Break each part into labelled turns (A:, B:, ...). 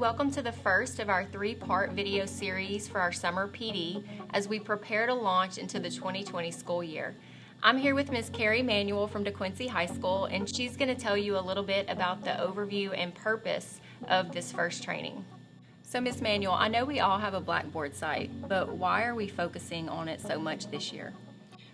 A: welcome to the first of our three-part video series for our summer PD as we prepare to launch into the 2020 school year. I'm here with Ms. Kerri Manuel from DeQuincy High School, and she's going to tell you a little bit about the overview and purpose of this first training. So Ms. Manuel, I know we all have a Blackboard site, but why are we focusing on it so much this year?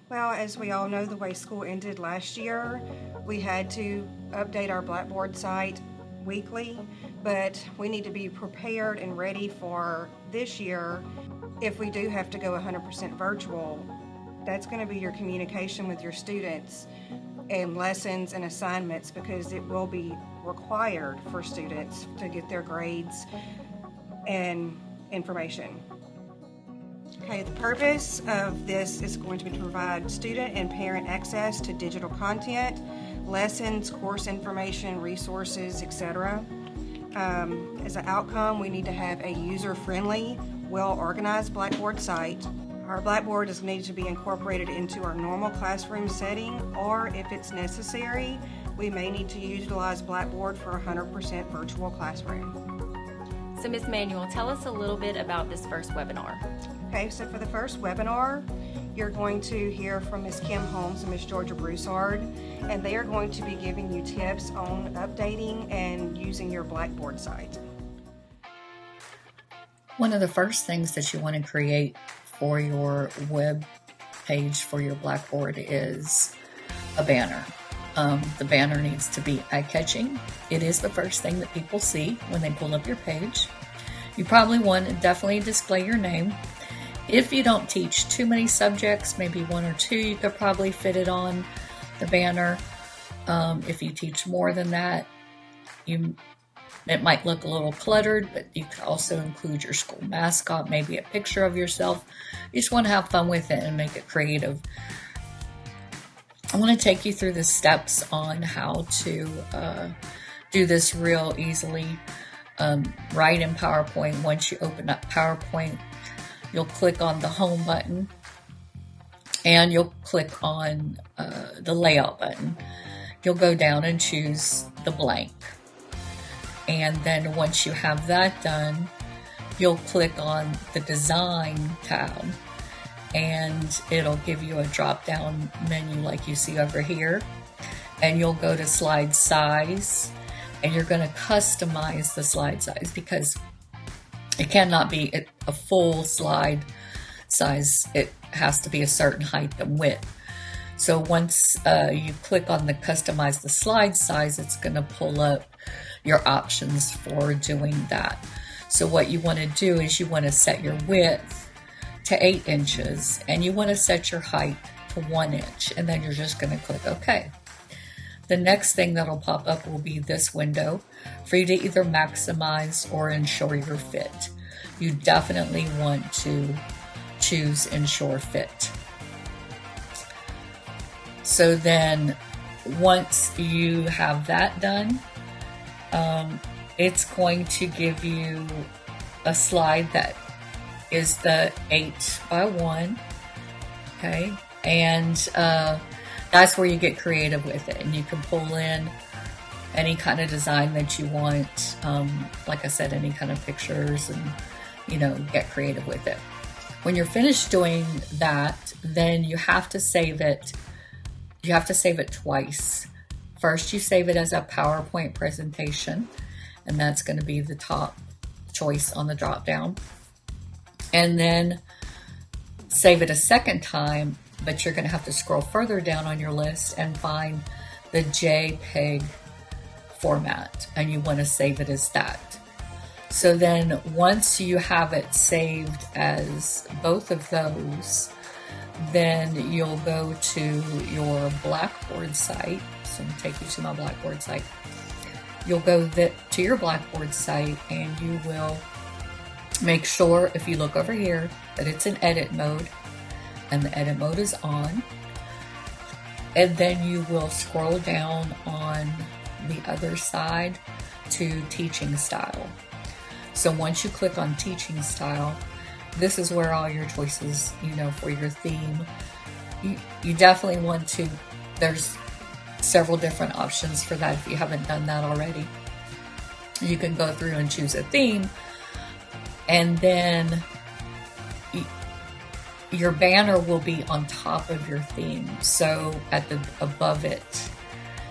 B: Well, as we all know, the way school ended last year, we had to update our Blackboard site weekly, but we need to be prepared and ready for this year. If we do have to go 100% virtual, that's going to be your communication with your students and lessons and assignments, because it will be required for students to get their grades and information. Okay, the purpose of this is going to be to provide student and parent access to digital content, lessons, course information, resources, etc. As an outcome, we need to have a user-friendly, well-organized Blackboard site. Our Blackboard is needed to be incorporated into our normal classroom setting, or if it's necessary, we may need to utilize Blackboard for a 100% virtual classroom.
A: So Ms. Manuel, tell us a little bit about this first webinar.
B: Okay, so for the first webinar, you're going to hear from Ms. Kim Holmes and Ms. Georgia Broussard, and they are going to be giving you tips on updating and using your Blackboard site.
C: One of the first things that you want to create for your web page for your Blackboard is a banner. The banner needs to be eye-catching. It is the first thing that people see when they pull up your page. You probably want to definitely display your name. If you don't teach too many subjects, maybe one or two, you could probably fit it on the banner. If you teach more than that, it might look a little cluttered, but you could also include your school mascot, maybe a picture of yourself. You just want to have fun with it and make it creative. I want to take you through the steps on how to do this real easily. Right in PowerPoint, once you open up PowerPoint, you'll click on the Home button and you'll click on the Layout button. You'll go down and choose the blank. And then once you have that done, you'll click on the Design tab, and it'll give you a drop-down menu like you see over here. And you'll go to Slide Size, and you're going to customize the slide size, because it cannot be a full slide size. It has to be a certain height and width. So once you click on the Customize the slide size, it's going to pull up your options for doing that. So what you want to do is you want to set your width to 8 inches, and you want to set your height to 1 inch, and then you're just going to click OK. The next thing that'll pop up will be this window for you to either maximize or ensure your fit. You definitely want to choose ensure fit. So then once you have that done, it's going to give you a slide that is the 8x1, okay? And that's where you get creative with it, and you can pull in any kind of design that you want. Like I said, any kind of pictures, and get creative with it. When you're finished doing that, then you have to save it. You have to save it twice. First, you save it as a PowerPoint presentation, and that's going to be the top choice on the drop down. And then save it a second time, but you're going to have to scroll further down on your list and find the JPEG format, and you want to save it as that. So then once you have it saved as both of those, then you'll go to your Blackboard site. So I'm going to take you to my Blackboard site. You'll go to your Blackboard site, and you will make sure, if you look over here, that it's in edit mode, and the edit mode is on. And then you will scroll down on the other side to teaching style. So once you click on teaching style, this is where all your choices, for your theme. You definitely want to, there's several different options for that if you haven't done that already. You can go through and choose a theme, and then your banner will be on top of your theme, so above it.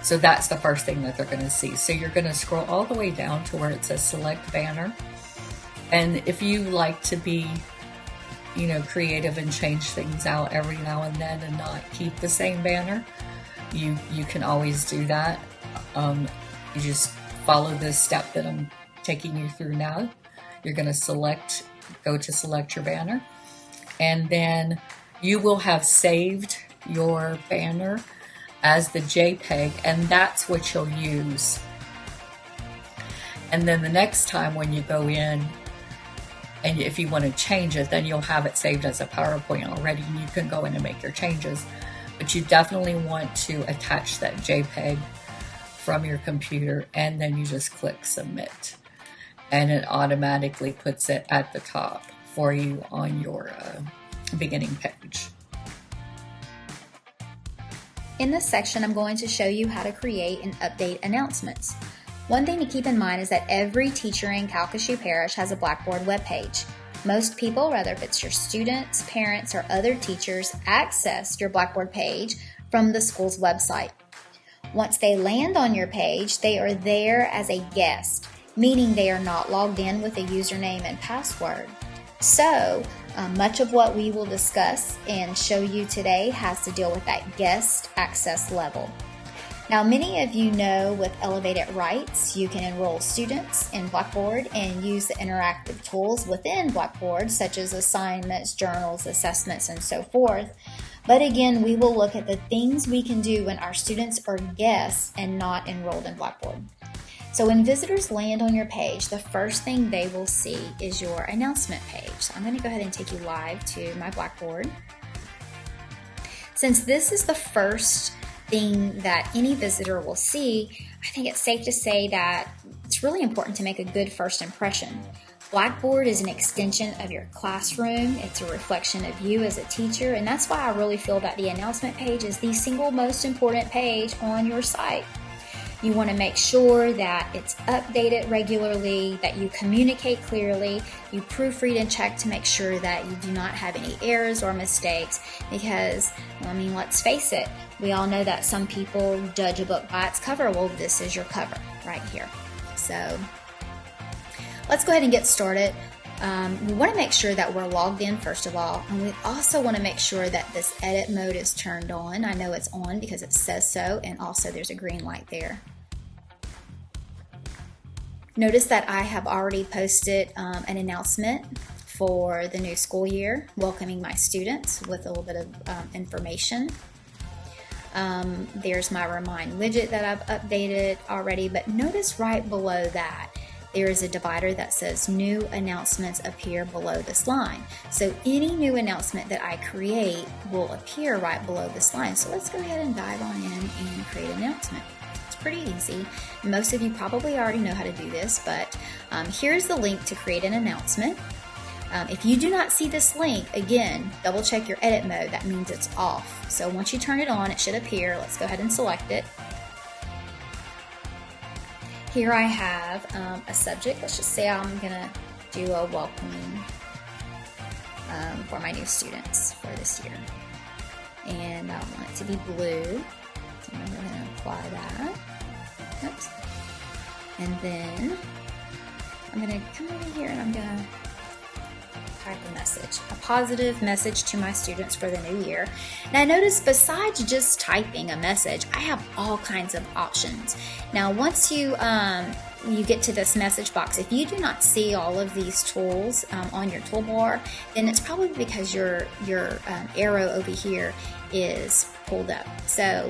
C: So that's the first thing that they're going to see. So you're going to scroll all the way down to where it says select banner. And if you like to be, creative and change things out every now and then and not keep the same banner, you can always do that. You just follow this step that I'm taking you through now. You're going to go to select your banner, and then you will have saved your banner as the JPEG, and that's what you'll use. And then the next time when you go in, and if you want to change it, then you'll have it saved as a PowerPoint already, and you can go in and make your changes. But you definitely want to attach that JPEG from your computer, and then you just click submit, and it automatically puts it at the top for you on your beginning page.
D: In this section, I'm going to show you how to create and update announcements. One thing to keep in mind is that every teacher in Calcasieu Parish has a Blackboard webpage. Most people, whether if it's your students, parents, or other teachers, access your Blackboard page from the school's website. Once they land on your page, they are there as a guest, meaning they are not logged in with a username and password. So, much of what we will discuss and show you today has to deal with that guest access level. Now, many of you know with elevated rights, you can enroll students in Blackboard and use the interactive tools within Blackboard, such as assignments, journals, assessments, and so forth. But again, we will look at the things we can do when our students are guests and not enrolled in Blackboard. So when visitors land on your page, the first thing they will see is your announcement page. So I'm going to go ahead and take you live to my Blackboard. Since this is the first thing that any visitor will see, I think it's safe to say that it's really important to make a good first impression. Blackboard is an extension of your classroom. It's a reflection of you as a teacher, and that's why I really feel that the announcement page is the single most important page on your site. You want to make sure that it's updated regularly, that you communicate clearly, you proofread and check to make sure that you do not have any errors or mistakes, because, let's face it, we all know that some people judge a book by its cover. Well, this is your cover right here. So let's go ahead and get started. We want to make sure that we're logged in first of all, and we also want to make sure that this edit mode is turned on. I know it's on because it says so, and also there's a green light there. Notice that I have already posted an announcement for the new school year, welcoming my students with a little bit of information. There's my remind widget that I've updated already, but notice right below that there is a divider that says new announcements appear below this line. So any new announcement that I create will appear right below this line. So let's go ahead and dive on in and create an announcement. It's pretty easy. Most of you probably already know how to do this, but here's the link to create an announcement. If you do not see this link, again, double check your edit mode. That means it's off. So once you turn it on, it should appear. Let's go ahead and select it. Here I have a subject. Let's just say I'm going to do a welcoming for my new students for this year. And I want it to be blue. So I'm going to go ahead and apply that. Oops. And then I'm going to come over here and I'm going to type a message, a positive message to my students for the new year. Now notice besides just typing a message, I have all kinds of options. Now once you get to this message box, if you do not see all of these tools on your toolbar, then it's probably because your arrow over here is pulled up. So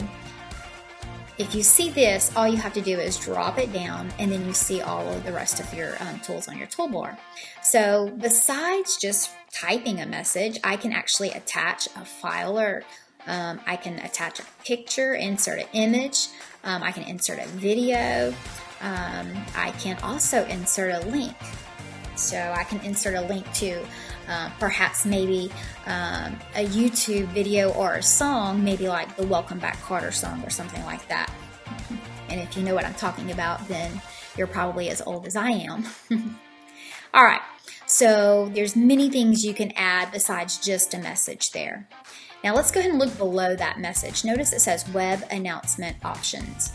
D: if you see this, all you have to do is drop it down, and then you see all of the rest of your tools on your toolbar. So besides just typing a message, I can actually attach a file, or I can attach a picture, insert an image, I can insert a video, I can also insert a link. So I can insert a link to perhaps maybe a YouTube video or a song, maybe like the Welcome Back Carter song or something like that. And if you know what I'm talking about, then you're probably as old as I am. All right, so there's many things you can add besides just a message there. Now let's go ahead and look below that message. Notice it says web announcement options.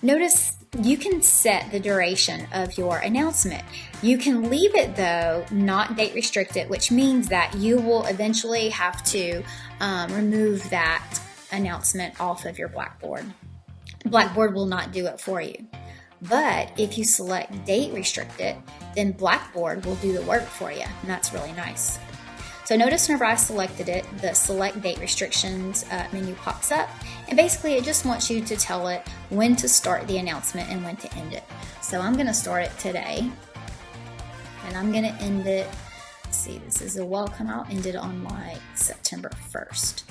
D: Notice you can set the duration of your announcement. You can leave it though not date restricted, which means that you will eventually have to remove that announcement off of your Blackboard. Blackboard will not do it for you. But if you select date restricted, then Blackboard will do the work for you, and that's really nice. So notice whenever I selected it, the select date restrictions menu pops up, and basically it just wants you to tell it when to start the announcement and when to end it. So I'm going to start it today, and I'm going to end it, let's see, this is a welcome, I'll end it on like September 1st.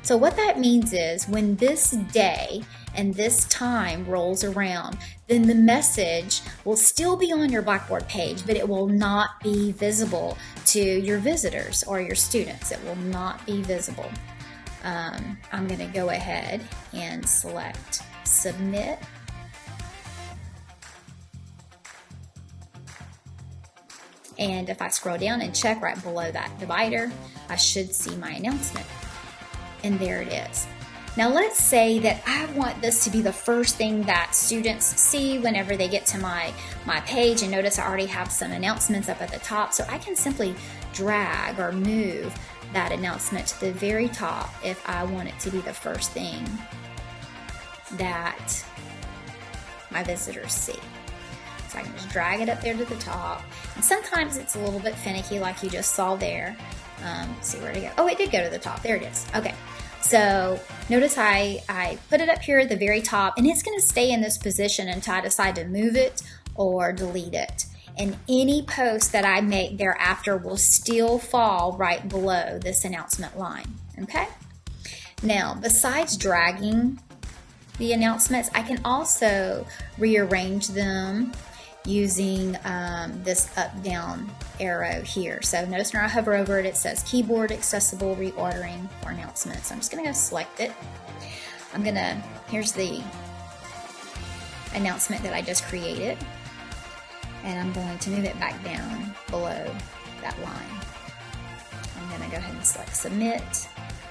D: So what that means is when this day and this time rolls around, then the message will still be on your Blackboard page, but it will not be visible to your visitors or your students. It will not be visible. I'm going to go ahead and select Submit. And if I scroll down and check right below that divider, I should see my announcement. And there it is. Now let's say that I want this to be the first thing that students see whenever they get to my page, and notice I already have some announcements up at the top, so I can simply drag or move that announcement to the very top if I want it to be the first thing that my visitors see. So I can just drag it up there to the top, and sometimes it's a little bit finicky like you just saw there. Let's see where to go. Oh, it did go to the top. There it is. Okay. So notice I put it up here at the very top, and it's going to stay in this position until I decide to move it or delete it. And any post that I make thereafter will still fall right below this announcement line. Okay? Now, besides dragging the announcements, I can also rearrange them using this up-down arrow here. So notice when I hover over it, it says keyboard accessible reordering for announcements. I'm just going to go select it. Here's the announcement that I just created, and I'm going to move it back down below that line. I'm going to go ahead and select submit.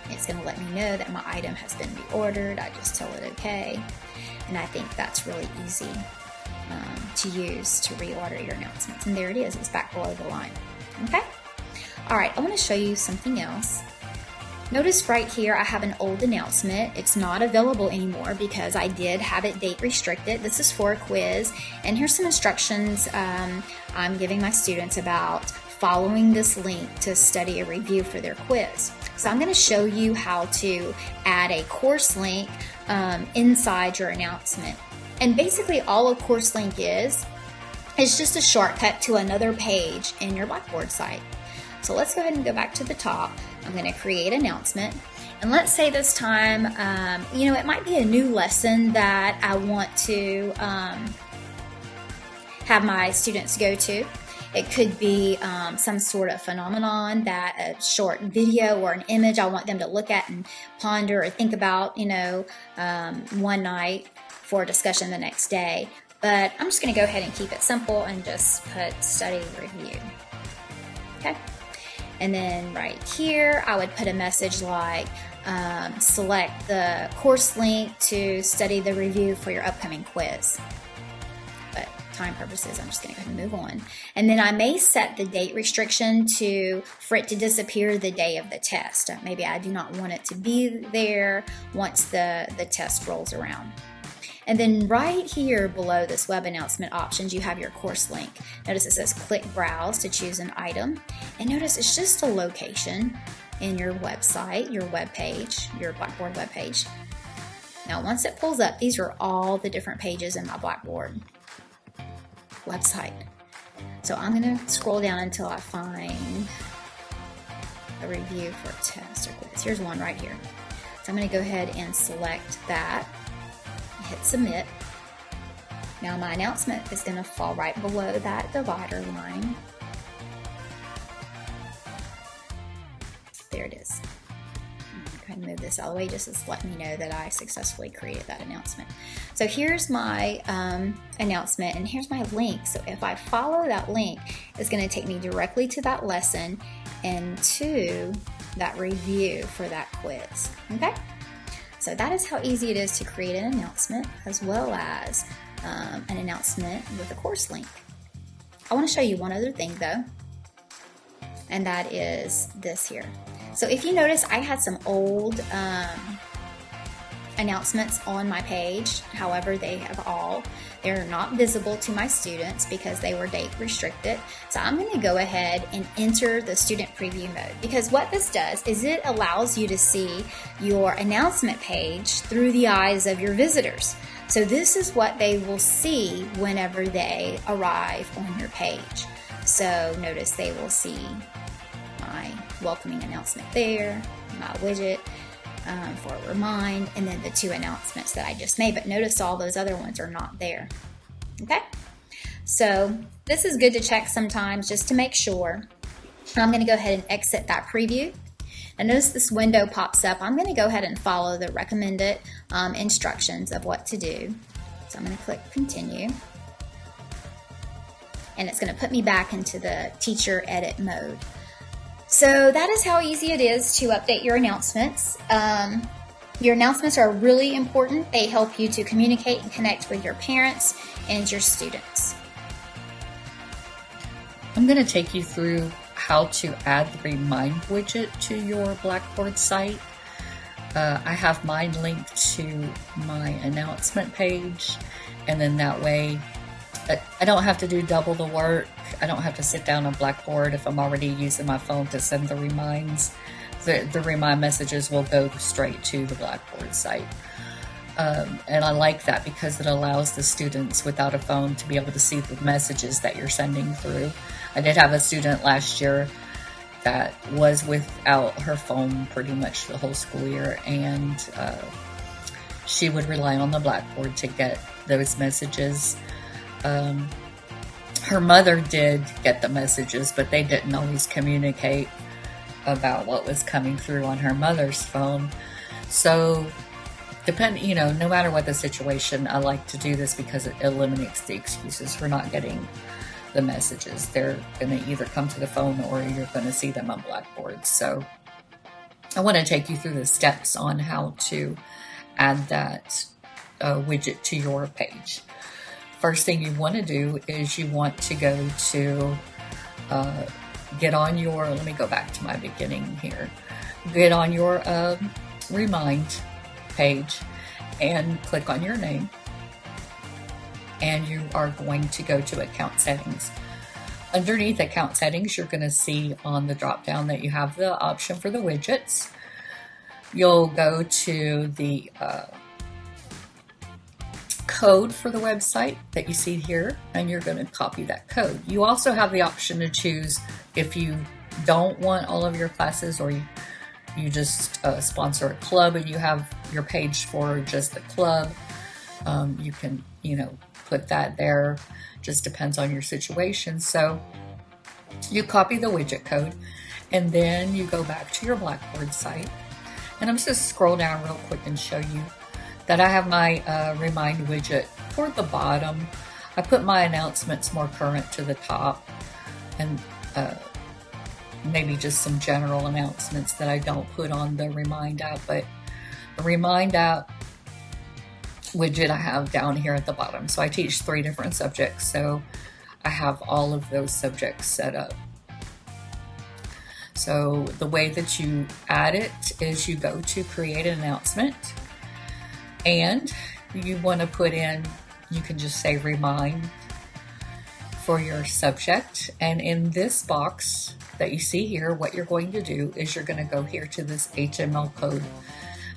D: It's going to let me know that my item has been reordered. I just tell it okay, and I think that's really easy to use to reorder your announcements. And there it is, it's back below the line. Okay? All right, I want to show you something else. Notice right here I have an old announcement. It's not available anymore because I did have it date restricted. This is for a quiz, and here's some instructions I'm giving my students about following this link to study a review for their quiz. So I'm going to show you how to add a course link inside your announcement. And basically all a course link is just a shortcut to another page in your Blackboard site. So let's go ahead and go back to the top. I'm going to create an announcement. And let's say this time, it might be a new lesson that I want to have my students go to. It could be some sort of phenomenon, that a short video or an image I want them to look at and ponder or think about, one night for discussion the next day. But I'm just going to go ahead and keep it simple and just put study review. Okay. And then right here, I would put a message like, select the course link to study the review for your upcoming quiz. But time purposes, I'm just going to go ahead and move on. And then I may set the date restriction for it to disappear the day of the test. Maybe I do not want it to be there once the test rolls around. And then right here below this web announcement options, you have your course link. Notice it says click browse to choose an item. And notice it's just a location in your website, your web page, your Blackboard web page. Now, once it pulls up, these are all the different pages in my Blackboard website. So I'm going to scroll down until I find a review for a test or quiz. Here's one right here. So I'm going to go ahead and select that. Hit submit. Now my announcement is going to fall right below that divider line. There it is. ahead and move this all the way just to let me know that I successfully created that announcement. So here's my announcement, and here's my link. So if I follow that link, it's going to take me directly to that lesson and to that review for that quiz. Okay? So that is how easy it is to create an announcement, as well as an announcement with a course link. I want to show you one other thing though, and that is this here. So if you notice, I had some old announcements on my page. However, they're not visible to my students because they were date restricted. So I'm going to go ahead and enter the student preview mode, because what this does is it allows you to see your announcement page through the eyes of your visitors. So this is what they will see whenever they arrive on your page. So notice they will see my welcoming announcement there, my widget for a remind, and then the 2 announcements that I just made. But notice all those other ones are not there. Okay, so this is good to check sometimes just to make sure. I'm going to go ahead and exit that preview. And notice this window pops up. I'm going to go ahead and follow the recommended instructions of what to do. So I'm going to click continue. And it's going to put me back into the teacher edit mode. So that is how easy it is to update your announcements. Your announcements are really important. They help you to communicate and connect with your parents and your students.
C: I'm going to take you through how to add the Remind widget to your Blackboard site. I have mine linked to my announcement page, and then that way I don't have to do double the work. I don't have to sit down on Blackboard if I'm already using my phone to send the reminds. The remind messages will go straight to the Blackboard site. And I like that because it allows the students without a phone to be able to see the messages that you're sending through. I did have a student last year that was without her phone pretty much the whole school year, and she would rely on the Blackboard to get those messages. Her mother did get the messages, but they didn't always communicate about what was coming through on her mother's phone. So no matter what the situation, I like to do this because it eliminates the excuses for not getting the messages. They're going to either come to the phone or you're going to see them on Blackboard. So I want to take you through the steps on how to add that widget to your page. First thing you want to do is you want to go to get on your, let me go back to my beginning here, get on your Remind page and click on your name, and you are going to go to account settings. Underneath account settings, you're going to see on the drop down that you have the option for the widgets. You'll go to the code for the website that you see here, and you're going to copy that code. You also have the option to choose if you don't want all of your classes, or you just sponsor a club and you have your page for just the club. You can, put that there. Just depends on your situation. So you copy the widget code, and then you go back to your Blackboard site. And I'm just going to scroll down real quick and show you that I have my Remind widget toward the bottom. I put my announcements more current to the top, and maybe just some general announcements that I don't put on the Remind app, but the Remind app widget I have down here at the bottom. So I teach 3 different subjects, so I have all of those subjects set up. So the way that you add it is you go to create an announcement, and you want to put in, you can just say Remind for your subject. And in this box that you see here, what you're going to do is you're going to go here to this HTML code,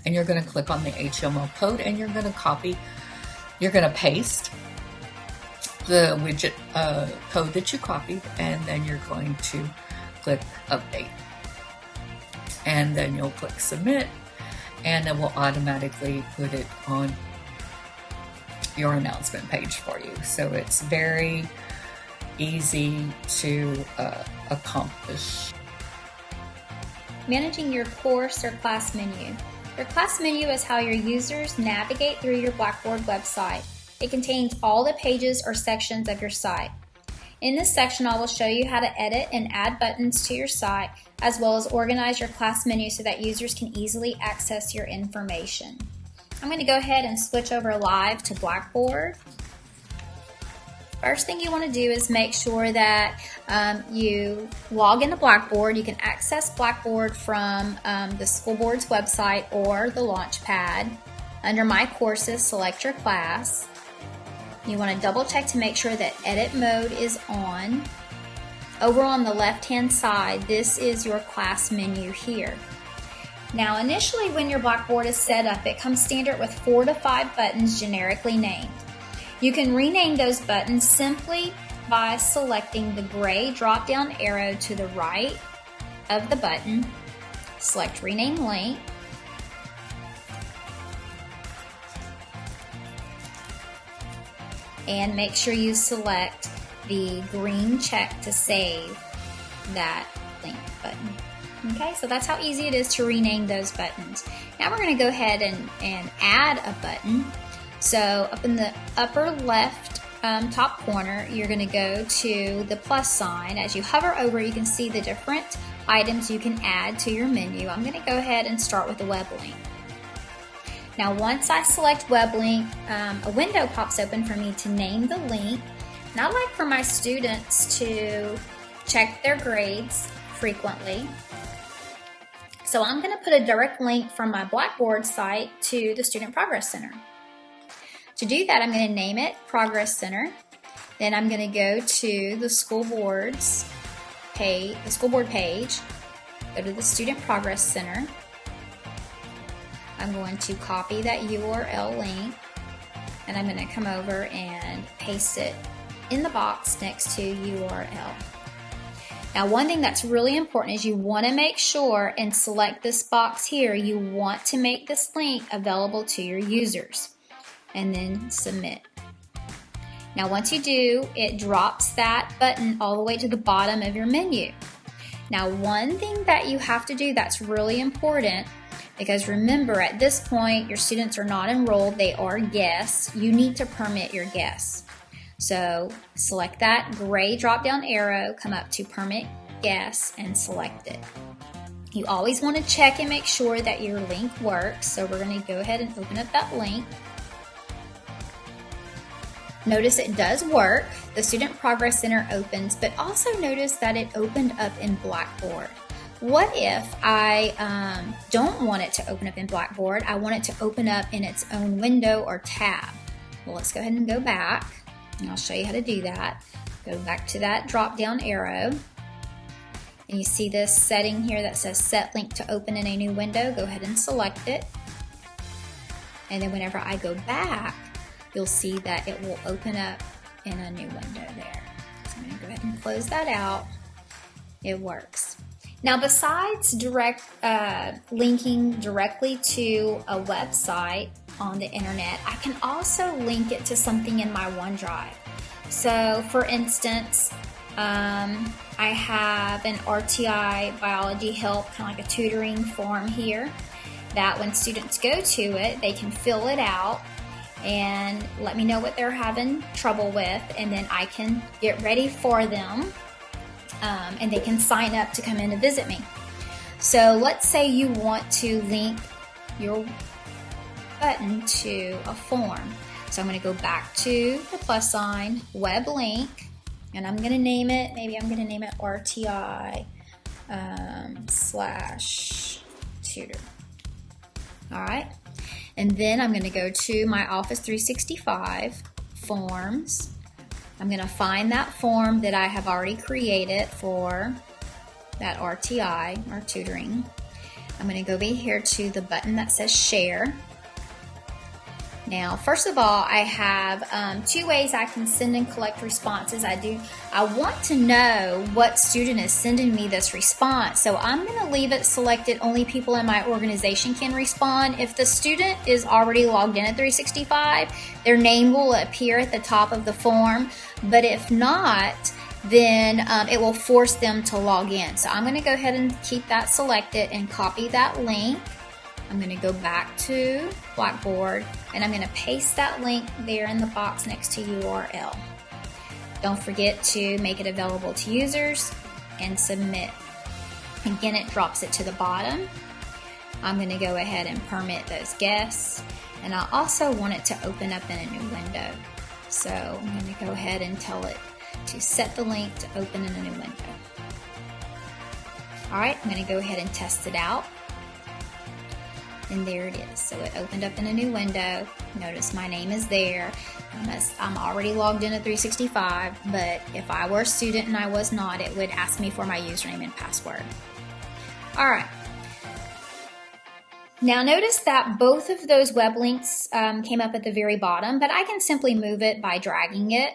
C: and you're going to click on the HTML code, and you're going to paste the widget code that you copied, and then you're going to click update, and then you'll click submit, and it will automatically put it on your announcement page for you. So it's very easy to accomplish.
D: managing your course or class menu. Your class menu is how your users navigate through your Blackboard website. It contains all the pages or sections of your site. In this section, I will show you how to edit and add buttons to your site, as well as organize your class menu so that users can easily access your information. I'm going to go ahead and switch over live to Blackboard. First thing you want to do is make sure that you log into Blackboard. You can access Blackboard from the school board's website or the Launchpad. Under My Courses, select your class. You want to double check to make sure that edit mode is on. Over on the left-hand side, this is your class menu here. Now, initially when your Blackboard is set up, it comes standard with 4 to 5 buttons generically named. You can rename those buttons simply by selecting the gray drop-down arrow to the right of the button. Select Rename Link. And make sure you select the green check to save that link button. Okay, so that's how easy it is to rename those buttons. Now we're going to go ahead and add a button. So up in the upper left top corner, you're going to go to the plus sign. As you hover over, you can see the different items you can add to your menu. I'm going to go ahead and start with a web link. Now once I select web link, a window pops open for me to name the link. And I like for my students to check their grades frequently. So I'm going to put a direct link from my Blackboard site to the Student Progress Center. To do that, I'm going to name it Progress Center. Then I'm going to go to the school board page, go to the Student Progress Center. I'm going to copy that URL link, and I'm going to come over and paste it in the box next to URL. Now, one thing that's really important is you want to make sure and select this box here. You want to make this link available to your users, and then submit. Now, once you do, it drops that button all the way to the bottom of your menu. Now, one thing that you have to do that's really important, because remember, at this point, your students are not enrolled, they are guests. You need to permit your guests. So select that gray drop-down arrow, come up to Permit Guests, and select it. You always want to check and make sure that your link works. So we're going to go ahead and open up that link. Notice it does work. The Student Progress Center opens, but also notice that it opened up in Blackboard. What if I don't want it to open up in Blackboard? I want it to open up in its own window or tab. Well, let's go ahead and go back, and I'll show you how to do that. Go back to that drop-down arrow, and you see this setting here that says Set Link to Open in a New Window. Go ahead and select it, and then whenever I go back, you'll see that it will open up in a new window there. So I'm going to go ahead and close that out. It works. Now, besides linking directly to a website on the internet, I can also link it to something in my OneDrive. So, for instance, I have an RTI biology help, kind of like a tutoring form here, that when students go to it, they can fill it out and let me know what they're having trouble with, and then I can get ready for them. And they can sign up to come in to visit me. So let's say you want to link your button to a form. So I'm going to go back to the plus sign, web link, and I'm going to name it, maybe I'm going to name it RTI /tutor. All right. And then I'm going to go to my Office 365 forms. I'm going to find that form that I have already created for that RTI, or tutoring. I'm going to go over here to the button that says Share. Now, first of all, I have 2 ways I can send and collect responses. I want to know what student is sending me this response, so I'm going to leave it selected only people in my organization can respond. If the student is already logged in at 365, their name will appear at the top of the form, but if not, then it will force them to log in. So I'm going to go ahead and keep that selected and copy that link. I'm going to go back to Blackboard and I'm going to paste that link there in the box next to URL. Don't forget to make it available to users and submit. Again, it drops it to the bottom. I'm going to go ahead and permit those guests, and I also want it to open up in a new window. So I'm going to go ahead and tell it to set the link to open in a new window. All right, I'm going to go ahead and test it out. And there it is. So it opened up in a new window. Notice my name is there. I'm already logged in at 365, but if I were a student and I was not, it would ask me for my username and password. All right. Now notice that both of those web links came up at the very bottom, but I can simply move it by dragging it.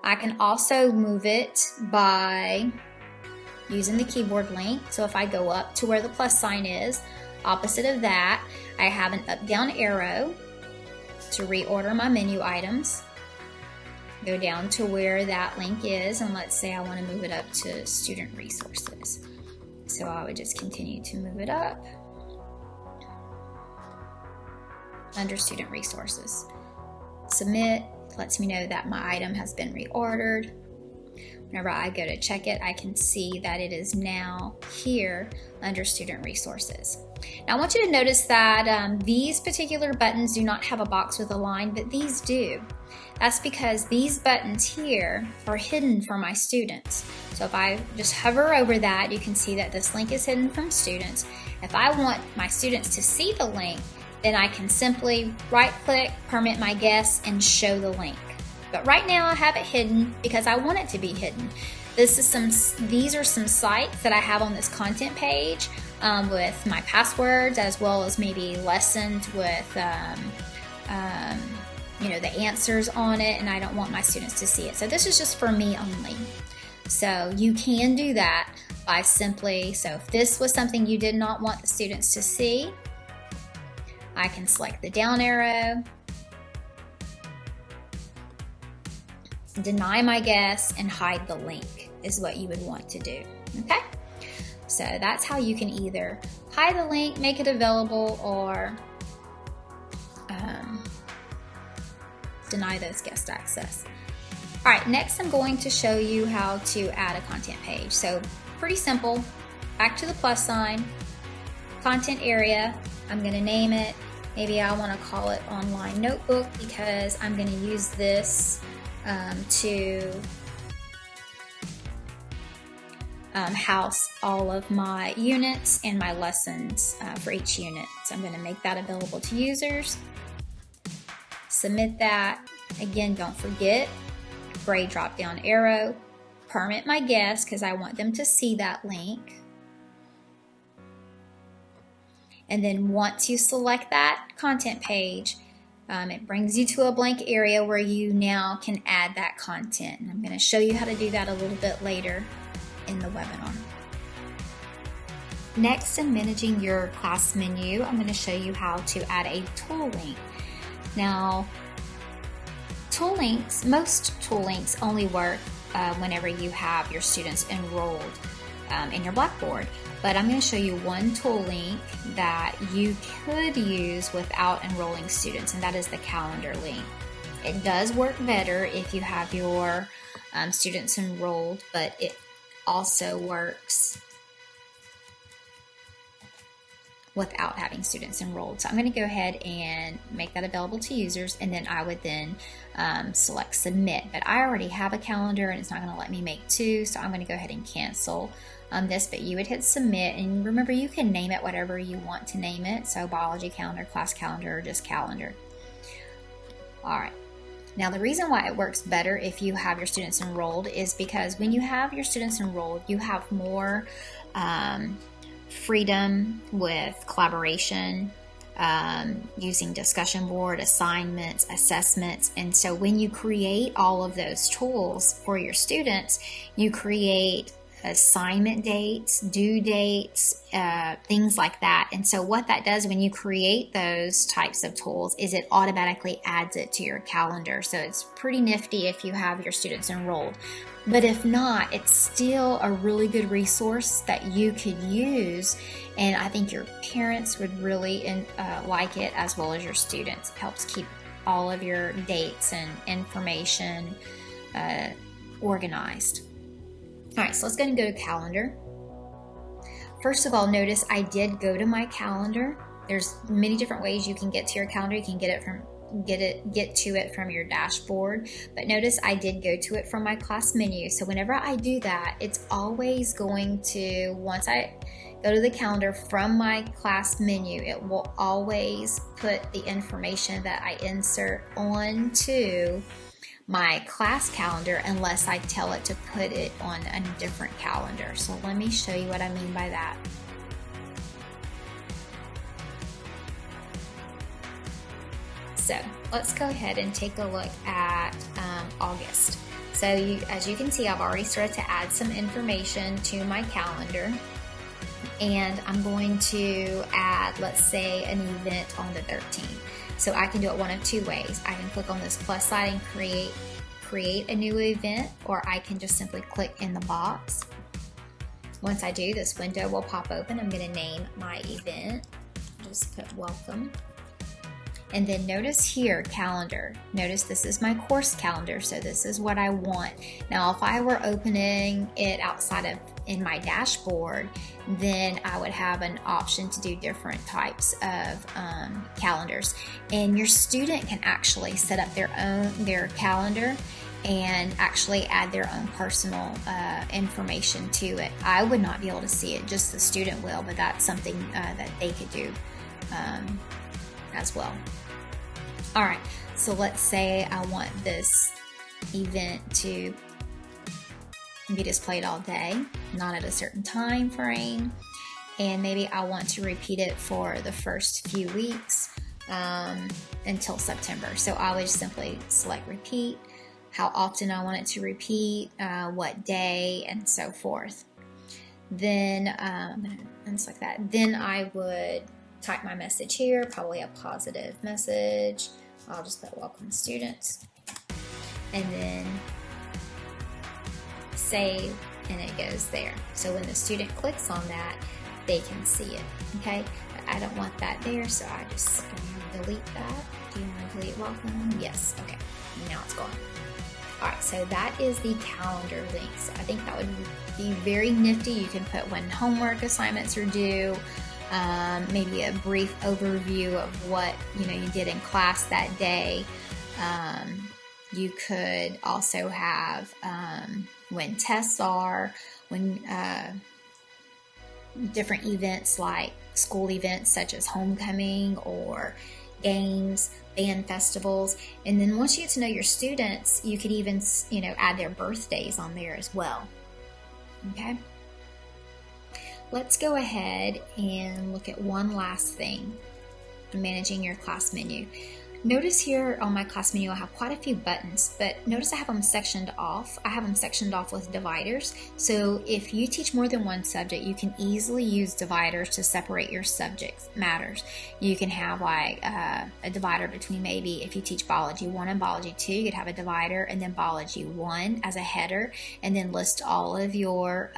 D: I can also move it by using the keyboard link. So if I go up to where the plus sign is, opposite of that, I have an up-down arrow to reorder my menu items. Go down to where that link is, and let's say I want to move it up to student resources. So I would just continue to move it up under student resources. Submit lets me know that my item has been reordered. Whenever I go to check it, I can see that it is now here under student resources. Now I want you to notice that these particular buttons do not have a box with a line, but these do. That's because these buttons here are hidden for my students. So if I just hover over that, you can see that this link is hidden from students. If I want my students to see the link, then I can simply right-click, permit my guests, and show the link. But right now I have it hidden because I want it to be hidden. These are some sites that I have on this content page with my passwords, as well as maybe lessons with the answers on it, and I don't want my students to see it. So this is just for me only. So you can do that by simply, so if this was something you did not want the students to see, I can select the down arrow, deny my guests, and hide the link is what you would want to do. Okay? So that's how you can either hide the link, make it available, or deny those guest access. All right, next I'm going to show you how to add a content page. So pretty simple. Back to the plus sign, content area. I'm going to name it. Maybe I want to call it online notebook because I'm going to use this to house all of my units and my lessons for each unit. So I'm going to make that available to users. Submit that. Again, don't forget, gray drop down arrow, permit my guests because I want them to see that link. And then once you select that content page, it brings you to a blank area where you now can add that content. And I'm going to show you how to do that a little bit later in the webinar. Next, in managing your class menu, I'm going to show you how to add a tool link. Now, most tool links only work whenever you have your students enrolled in your Blackboard. But I'm going to show you one tool link that you could use without enrolling students, and that is the calendar link. It does work better if you have your students enrolled, but it also works without having students enrolled. So I'm going to go ahead and make that available to users, and then I would then select submit. But I already have a calendar and it's not going to let me make two, so I'm going to go ahead and cancel this. But you would hit submit, and remember, you can name it whatever you want to name it. So biology calendar, class calendar, or just calendar. All right. Now, the reason why it works better if you have your students enrolled is because when you have your students enrolled, you have more freedom with collaboration, using discussion board, assignments, assessments. And so when you create all of those tools for your students, you create assignment dates, due dates, things like that. And so what that does when you create those types of tools is it automatically adds it to your calendar. So it's pretty nifty if you have your students enrolled. But if not, it's still a really good resource that you could use, and I think your parents would really like it, as well as your students. It helps keep all of your dates and information organized. All right, so let's go and go to calendar. First of all, notice I did go to my calendar. There's many different ways you can get to your calendar. You can get to it from your dashboard, but notice I did go to it from my class menu. So whenever I do that, it's always going to, once I go to the calendar from my class menu, it will always put the information that I insert onto my class calendar unless I tell it to put it on a different calendar. So let me show you what I mean by that. So let's go ahead and take a look at August. So as you can see, I've already started to add some information to my calendar, and I'm going to add, let's say, an event on the 13th. So I can do it one of two ways. I can click on this plus sign and create a new event, or I can just simply click in the box. Once I do, this window will pop open. I'm going to name my event. Just put welcome. And then notice here, calendar. Notice this is my course calendar, so this is what I want. Now, if I were opening it outside of in my dashboard, then I would have an option to do different types of calendars. And your student can actually set up their calendar and actually add their own personal information to it. I would not be able to see it, just the student will, but that's something that they could do as well. All right, so let's say I want this event to be displayed all day, not at a certain time frame, and maybe I want to repeat it for the first few weeks until September. So I would simply select repeat, how often I want it to repeat, what day, and so forth. Then and just like that. Then I would type my message here, probably a positive message. I'll just put welcome students, and then save, and it goes there. So when the student clicks on that, they can see it, okay? But I don't want that there, so I just delete that. Do you want to delete welcome? Yes, okay, now it's gone. All right, so that is the calendar links. I think that would be very nifty. You can put when homework assignments are due, maybe a brief overview of what you did in class that day. You could also have when tests are, when different events like school events such as homecoming or games, band festivals. And then once you get to know your students, you could even add their birthdays on there as well. Okay. Let's go ahead and look at one last thing, managing your class menu. Notice here on my class menu I have quite a few buttons, but notice I have them sectioned off. I have them sectioned off with dividers. So if you teach more than one subject, you can easily use dividers to separate your subject matters. You can have like a divider between, maybe if you teach biology 1 and biology 2, you could have a divider and then biology 1 as a header, and then list all of your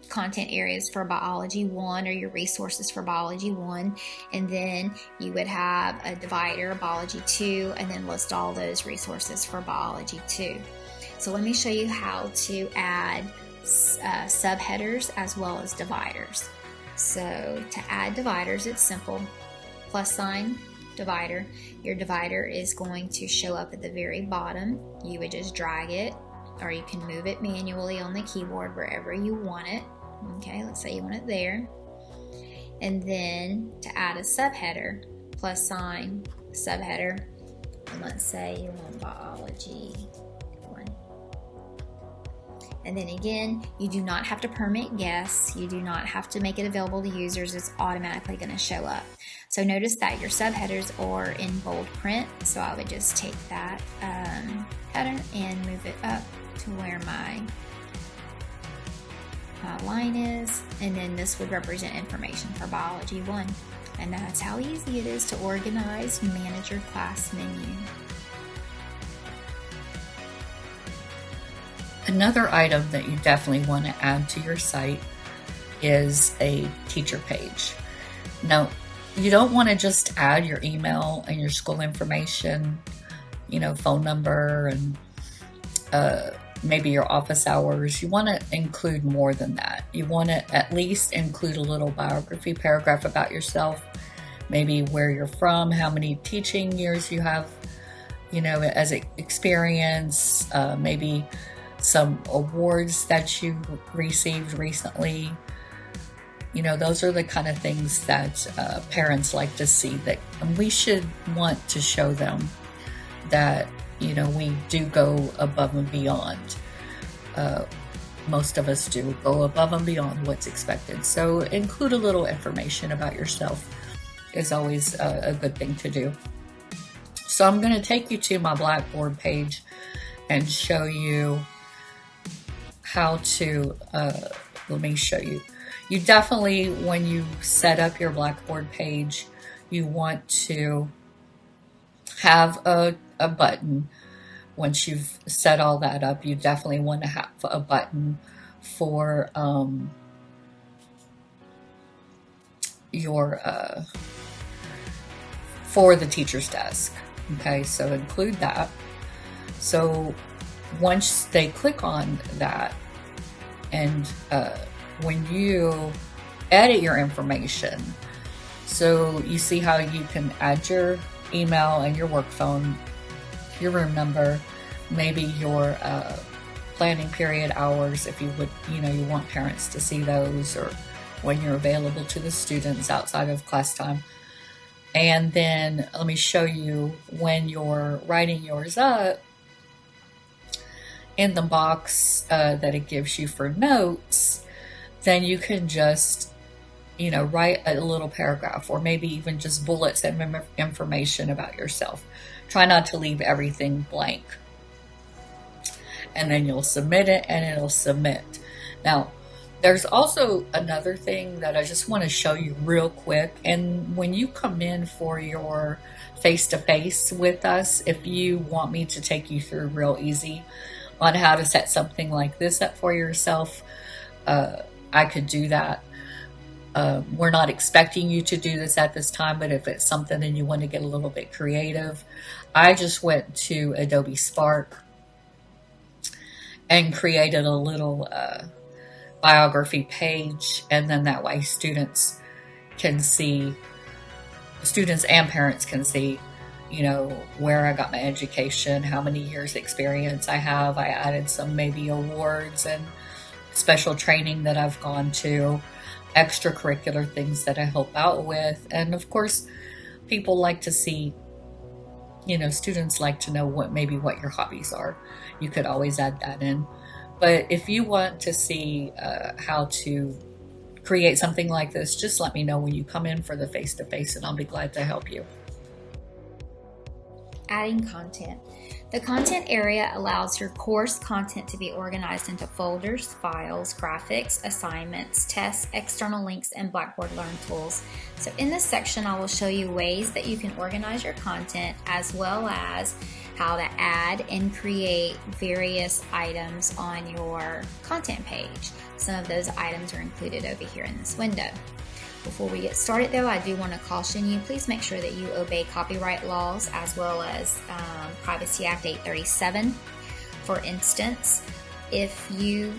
D: content areas for biology 1 or your resources for biology 1, and then you would have a divider, biology 2, and then list all those resources for biology 2. So let me show you how to add subheaders as well as dividers. So to add dividers, it's simple. Plus sign, divider. Your divider is going to show up at the very bottom. You would just drag it, or you can move it manually on the keyboard wherever you want it. Okay, let's say you want it there. And then to add a subheader, plus sign, subheader, and let's say you want biology 1. And then again, you do not have to permit guests. You do not have to make it available to users. It's automatically going to show up. So notice that your subheaders are in bold print. So I would just take that header and move it up to where my line is, and then this would represent information for Biology 1. And that's how easy it is to organize and manage your class menu.
C: Another item that you definitely want to add to your site is a teacher page. Now, you don't want to just add your email and your school information, phone number, and maybe your office hours. You want to include more than that. You want to at least include a little biography paragraph about yourself, maybe where you're from, how many teaching years you have, as experience, maybe some awards that you received recently. Those are the kind of things that parents like to see, that we should want to show them that, we do go above and beyond. Most of us do go above and beyond what's expected. So include a little information about yourself is always a good thing to do. So I'm going to take you to my Blackboard page and show you how to, let me show you. You definitely, when you set up your Blackboard page, you want to have a button. Once you've set all that up, you definitely want to have a button for for the teacher's desk. Okay, so include that. So once they click on that, and when you edit your information, so you see how you can add your email and your work phone, your room number, maybe your planning period hours, if you would, you want parents to see those, or when you're available to the students outside of class time. And then let me show you, when you're writing yours up, in the box that it gives you for notes, then you can just, write a little paragraph, or maybe even just bullets and information about yourself. Try not to leave everything blank. And then you'll submit it, and it'll submit. Now, there's also another thing that I just want to show you real quick. And when you come in for your face-to-face with us, if you want me to take you through real easy on how to set something like this up for yourself, I could do that. We're not expecting you to do this at this time, but if it's something and you want to get a little bit creative, I just went to Adobe Spark and created a little biography page, and then that way students and parents can see, where I got my education, how many years experience I have. I added some maybe awards and special training that I've gone to, extracurricular things that I help out with. And of course, people like to see, students like to know what your hobbies are. You could always add that in. But if you want to see how to create something like this, just let me know when you come in for the face-to-face, and I'll be glad to help you.
D: Adding content. The content area allows your course content to be organized into folders, files, graphics, assignments, tests, external links, and Blackboard Learn tools. So in this section, I will show you ways that you can organize your content, as well as how to add and create various items on your content page. Some of those items are included over here in this window. Before we get started though, I do want to caution you, please make sure that you obey copyright laws as well as Privacy Act 837. For instance, if you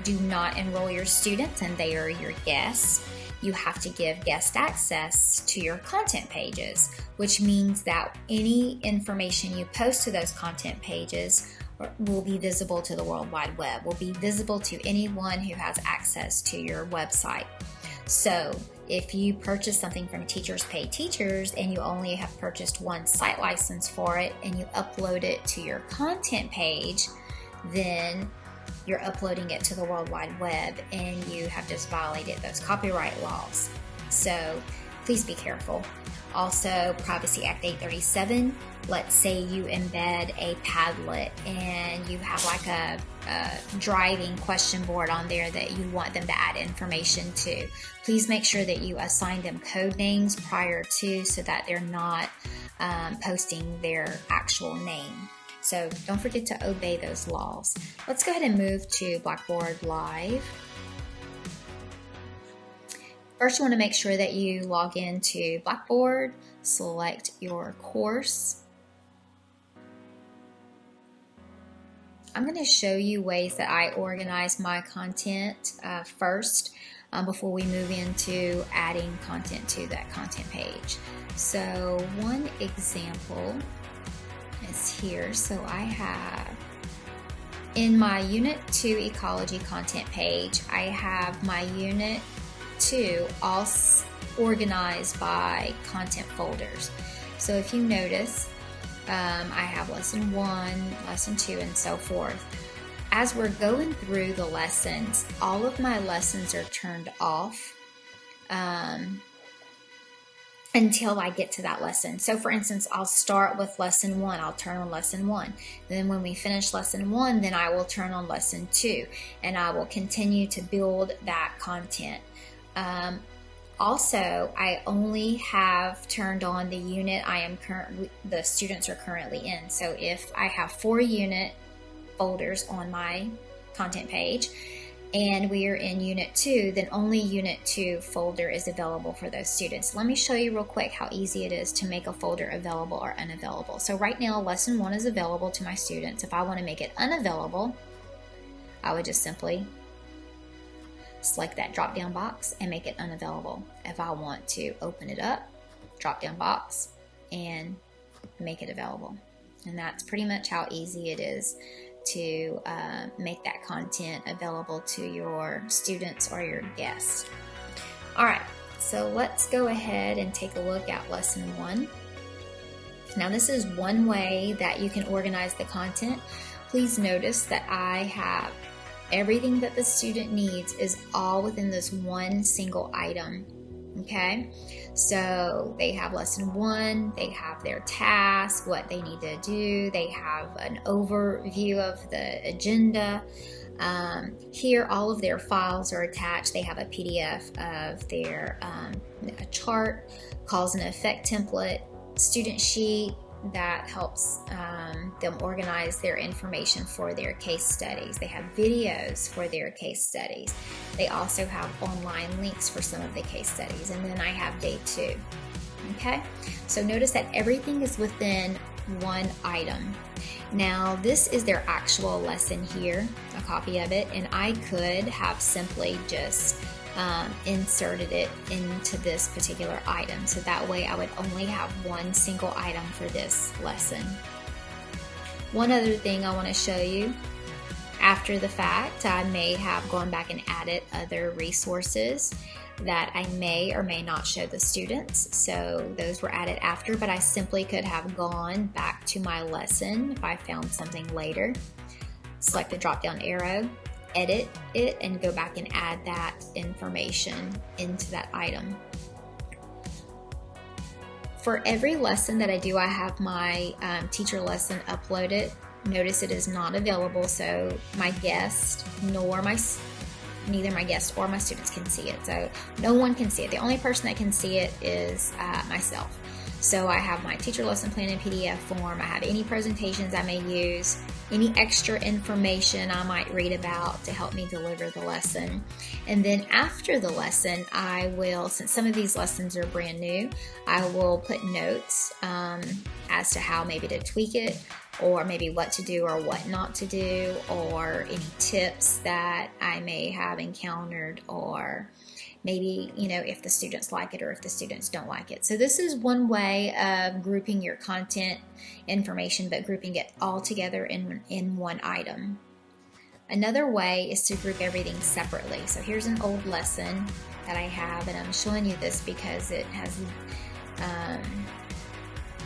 D: do not enroll your students and they are your guests, you have to give guest access to your content pages, which means that any information you post to those content pages will be visible to the World Wide Web, will be visible to anyone who has access to your website. So if you purchase something from Teachers Pay Teachers and you only have purchased one site license for it and you upload it to your content page, then you're uploading it to the World Wide Web and you have just violated those copyright laws. So please be careful. Also, Privacy Act 837, let's say you embed a Padlet and you have like a driving question board on there that you want them to add information to. Please make sure that you assign them code names prior to, so that they're not posting their actual name. So don't forget to obey those laws. Let's go ahead and move to Blackboard Live. First, you want to make sure that you log into Blackboard, select your course. I'm going to show you ways that I organize my content first before we move into adding content to that content page. So one example is here. So I have in my Unit 2 Ecology content page, I have my Unit 2 all organized by content folders. So if you notice, I have lesson 1, lesson 2, and so forth. As we're going through the lessons, all of my lessons are turned off until I get to that lesson. So for instance, I'll start with lesson 1. I'll turn on lesson 1. Then when we finish lesson 1, then I will turn on lesson 2, and I will continue to build that content. Also, I only have turned on the unit the students are currently in. So if I have 4 unit folders on my content page and we are in Unit 2, then only Unit 2 folder is available for those students. Let me show you real quick how easy it is to make a folder available or unavailable. So right now, lesson 1 is available to my students. If I want to make it unavailable, I would just simply select that drop down box and make it unavailable. If I want to open it up, drop down box and make it available. And that's pretty much how easy it is to make that content available to your students or your guests. All right, so let's go ahead and take a look at lesson 1. Now this is one way that you can organize the content. Please notice that I have everything that the student needs is all within this one single item, okay? So they have lesson 1, they have their task, what they need to do, they have an overview of the agenda. Here, all of their files are attached. They have a PDF of their a chart, cause and effect template, student sheet, that helps them organize their information for their case studies. They have videos for their case studies. They also have online links for some of the case studies. And then I have day 2. Okay, so notice that everything is within one item. Now this is their actual lesson here, a copy of it, and I could have simply just inserted it into this particular item. So that way I would only have one single item for this lesson. One other thing I want to show you, after the fact, I may have gone back and added other resources that I may or may not show the students. So those were added after, but I simply could have gone back to my lesson if I found something later. Select the drop down arrow, edit it, and go back and add that information into that item. For every lesson that I do, I have my teacher lesson uploaded. Notice it is not available, so my guest neither my guest or my students can see it. So no one can see it. The only person that can see it is myself. So I have my teacher lesson plan in PDF form. I have any presentations I may use, any extra information I might read about to help me deliver the lesson. And then after the lesson, I will, since some of these lessons are brand new, I will put notes as to how maybe to tweak it, or maybe what to do or what not to do, or any tips that I may have encountered, or maybe, if the students like it or if the students don't like it. So this is one way of grouping your content information, but grouping it all together in one item. Another way is to group everything separately. So here's an old lesson that I have, and I'm showing you this because it has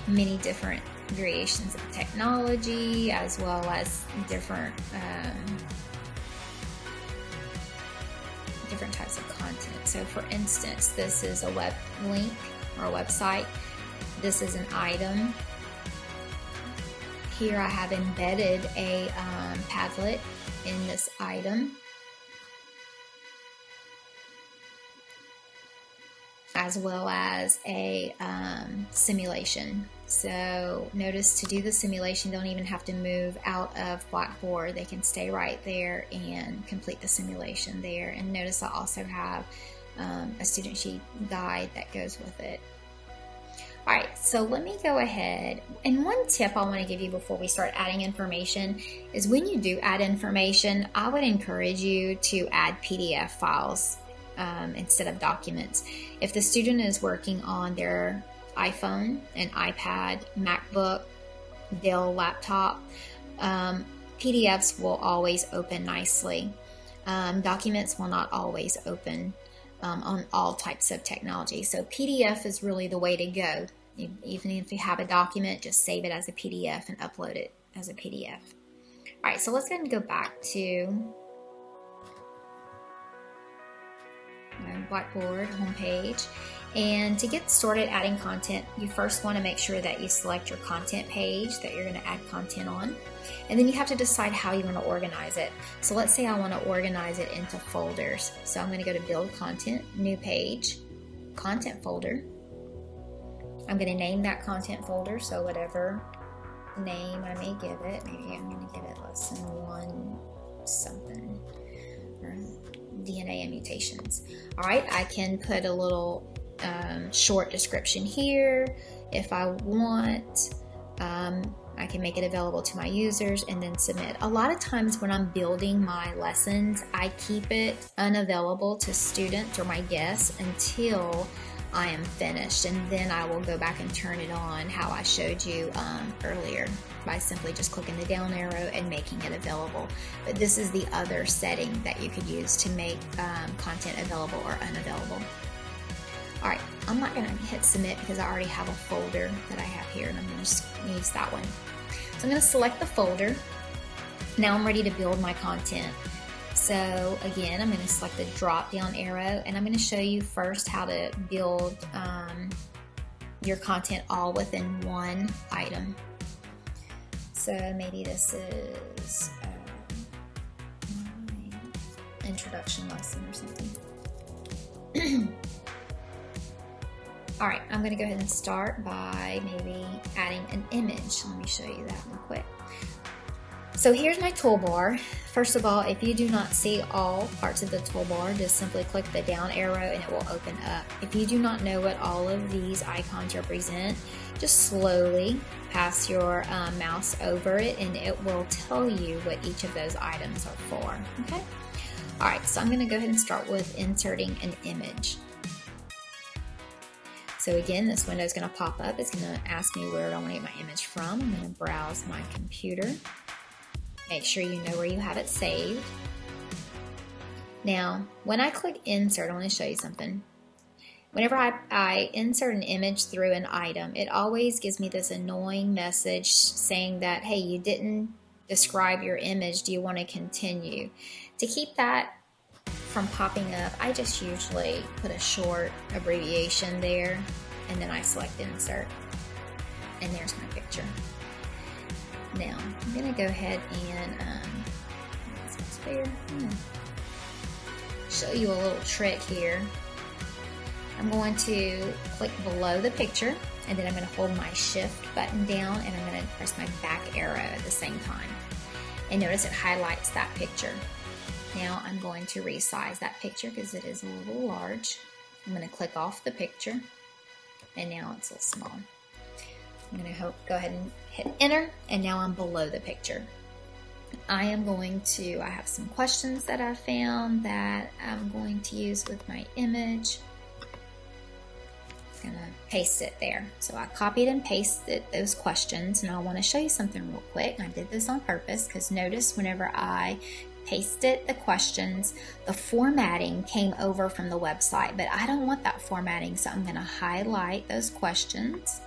D: many different variations of technology, as well as different types of content. So for instance, this is a web link or a website, this is an item. Here I have embedded a Padlet in this item, as well as a simulation. So notice to do the simulation, don't even have to move out of Blackboard. They can stay right there and complete the simulation there. And notice I also have a student sheet guide that goes with it. All right, so let me go ahead. And one tip I want to give you before we start adding information is when you do add information, I would encourage you to add PDF files instead of documents. If the student is working on their iPhone, an iPad, MacBook, Dell laptop, PDFs will always open nicely. Documents will not always open on all types of technology. So PDF is really the way to go. Even if you have a document, just save it as a PDF and upload it as a PDF. All right, so let's go ahead and go back to my Blackboard homepage. And to get started adding content, you first want to make sure that you select your content page that you're going to add content on. And then you have to decide how you want to organize it. So let's say I want to organize it into folders. So I'm going to go to Build Content, New Page, Content Folder. I'm going to name that content folder, so whatever name I may give it. Maybe I'm going to give it Lesson 1 something, or DNA and mutations. All right, I can put a little short description here if I want. I can make it available to my users and then submit. A lot of times when I'm building my lessons, I keep it unavailable to students or my guests until I am finished, and then I will go back and turn it on how I showed you earlier by simply just clicking the down arrow and making it available. But this is the other setting that you could use to make content available or unavailable. All right, I'm not gonna hit submit because I already have a folder that I have here, and I'm gonna just use that one. So I'm gonna select the folder. Now I'm ready to build my content. So again, I'm going to select the drop down arrow, and I'm going to show you first how to build your content all within one item. So maybe this is my introduction lesson or something. All right, I'm going to go ahead and start by maybe adding an image. Let me show you that real quick. So here's my toolbar. First of all, if you do not see all parts of the toolbar, just simply click the down arrow and it will open up. If you do not know what all of these icons represent, just slowly pass your mouse over it and it will tell you what each of those items are for, okay? All right, so I'm gonna go ahead and start with inserting an image. So again, this window is gonna pop up. It's gonna ask me where I wanna get my image from. I'm gonna browse my computer. Make sure you know where you have it saved. Now, when I click insert, I want to show you something. Whenever I insert an image through an item, it always gives me this annoying message saying that, hey, you didn't describe your image. Do you want to continue? To keep that from popping up, I just usually put a short abbreviation there, and then I select insert. And there's my picture. Now, I'm going to go ahead and show you a little trick here. I'm going to click below the picture, and then I'm going to hold my shift button down, and I'm going to press my back arrow at the same time. And notice it highlights that picture. Now I'm going to resize that picture because it is a little large. I'm going to click off the picture, and now it's a little small. I'm going to go ahead and hit enter, and now I'm below the picture. I have some questions that I found that I'm going to use with my image. I'm going to paste it there. So I copied and pasted those questions, and I want to show you something real quick. I did this on purpose because notice whenever I pasted the questions, the formatting came over from the website, but I don't want that formatting, so I'm going to highlight those questions.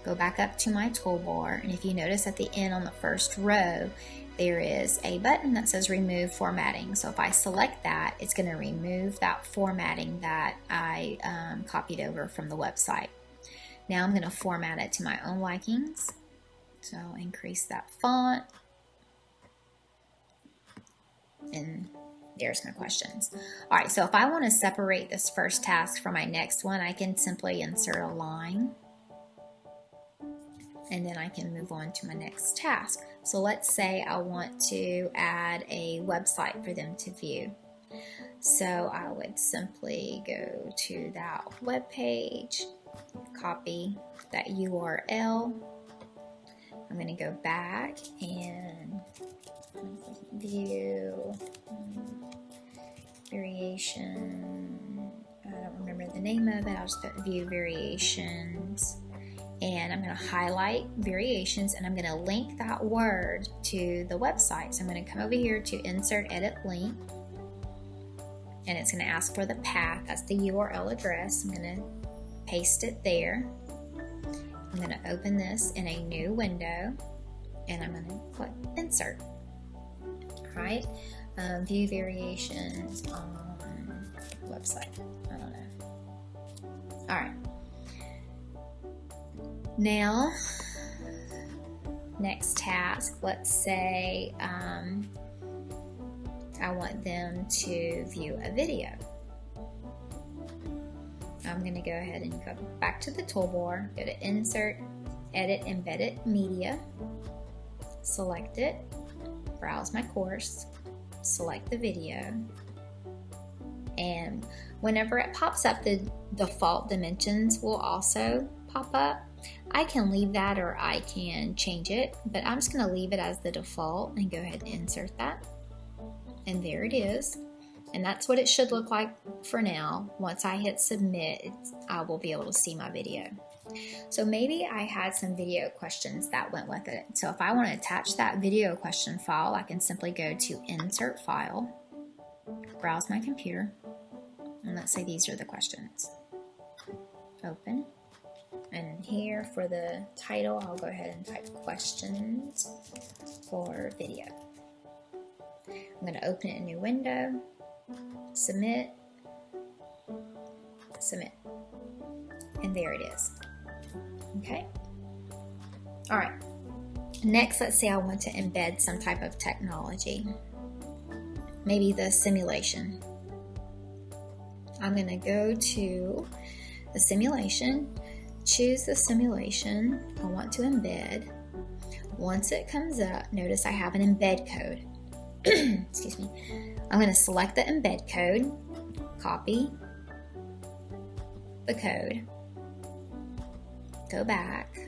D: Go back up to my toolbar, and if you notice at the end on the first row, there is a button that says remove formatting. So if I select that, it's going to remove that formatting that I copied over from the website. Now I'm going to format it to my own likings. So I'll increase that font. And there's my questions. All right, so if I want to separate this first task from my next one, I can simply insert a line. And then I can move on to my next task. So let's say I want to add a website for them to view. So I would simply go to that web page, copy that URL. I'm going to go back and view variation. I don't remember the name of it. I'll just put view variations. And I'm going to highlight variations, and I'm going to link that word to the website. So I'm going to come over here to insert edit link, and it's going to ask for the path. That's the URL address. I'm going to paste it there. I'm going to open this in a new window, and I'm going to click insert. All right, view variations on website. I don't know. All right. Now, next task, let's say I want them to view a video. I'm going to go ahead and go back to the toolbar, go to Insert, Edit Embedded Media, select it, browse my course, select the video, and whenever it pops up, the default dimensions will also pop up. I can leave that or I can change it, but I'm just going to leave it as the default and go ahead and insert that. And there it is. And that's what it should look like for now. Once I hit submit, I will be able to see my video. So maybe I had some video questions that went with it. So if I want to attach that video question file, I can simply go to Insert File, browse my computer, and let's say these are the questions. Open. And here for the title, I'll go ahead and type questions for video. I'm going to open it in a new window, submit, submit, and there it is. Okay. All right. Next, let's say I want to embed some type of technology, maybe the simulation. I'm going to go to the simulation, choose the simulation I want to embed. Once it comes up, notice I have an embed code. Excuse me. I'm going to select the embed code, copy the code, go back.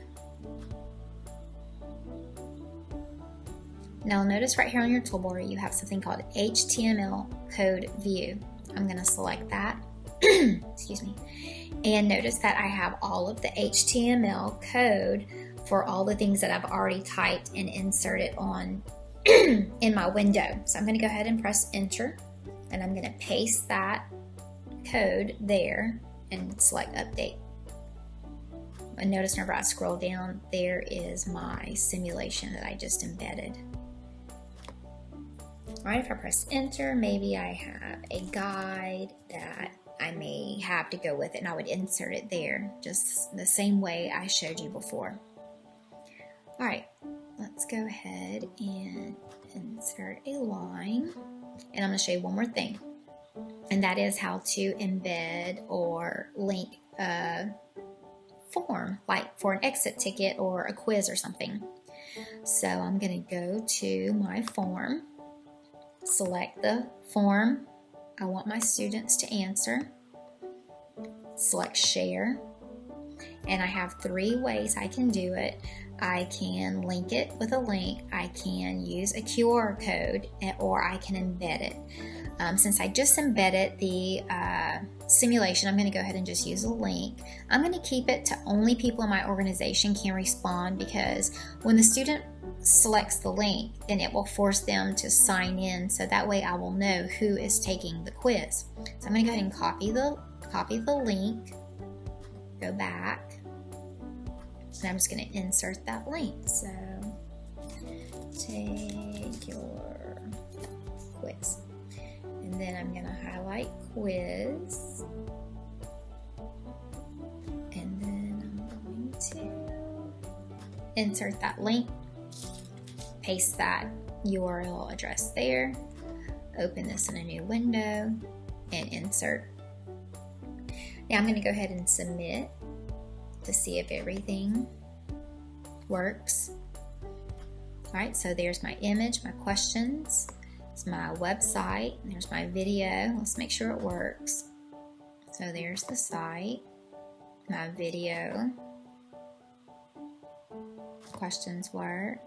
D: Now notice right here on your toolbar you have something called HTML code view. I'm going to select that. Excuse me. And notice that I have all of the HTML code for all the things that I've already typed and inserted on in my window. So I'm going to go ahead and press enter, and I'm going to paste that code there and select update. And notice whenever I scroll down, there is my simulation that I just embedded. All right, if I press enter, maybe I have a guide that I may have to go with it, and I would insert it there, just the same way I showed you before. All right, let's go ahead and insert a line, and I'm going to show you one more thing, and that is how to embed or link a form, like for an exit ticket or a quiz or something. So I'm going to go to my form, select the form I want my students to answer, select share, and I have 3 ways I can do it. I can link it with a link, I can use a QR code, or I can embed it. Since I just embedded the simulation, I'm going to go ahead and just use a link. I'm going to keep it to only people in my organization can respond, because when the student selects the link, then it will force them to sign in, so that way I will know who is taking the quiz. So I'm going to go ahead and copy the link, go back, and I'm just going to insert that link. So take your quiz, and then I'm going to highlight quiz, and then I'm insert that link, paste that URL address there, open this in a new window, and insert. Now I'm going to go ahead and submit to see if everything works. Alright, so there's my image, my questions, it's my website, there's my video. Let's make sure it works. So there's the site, my video, questions work.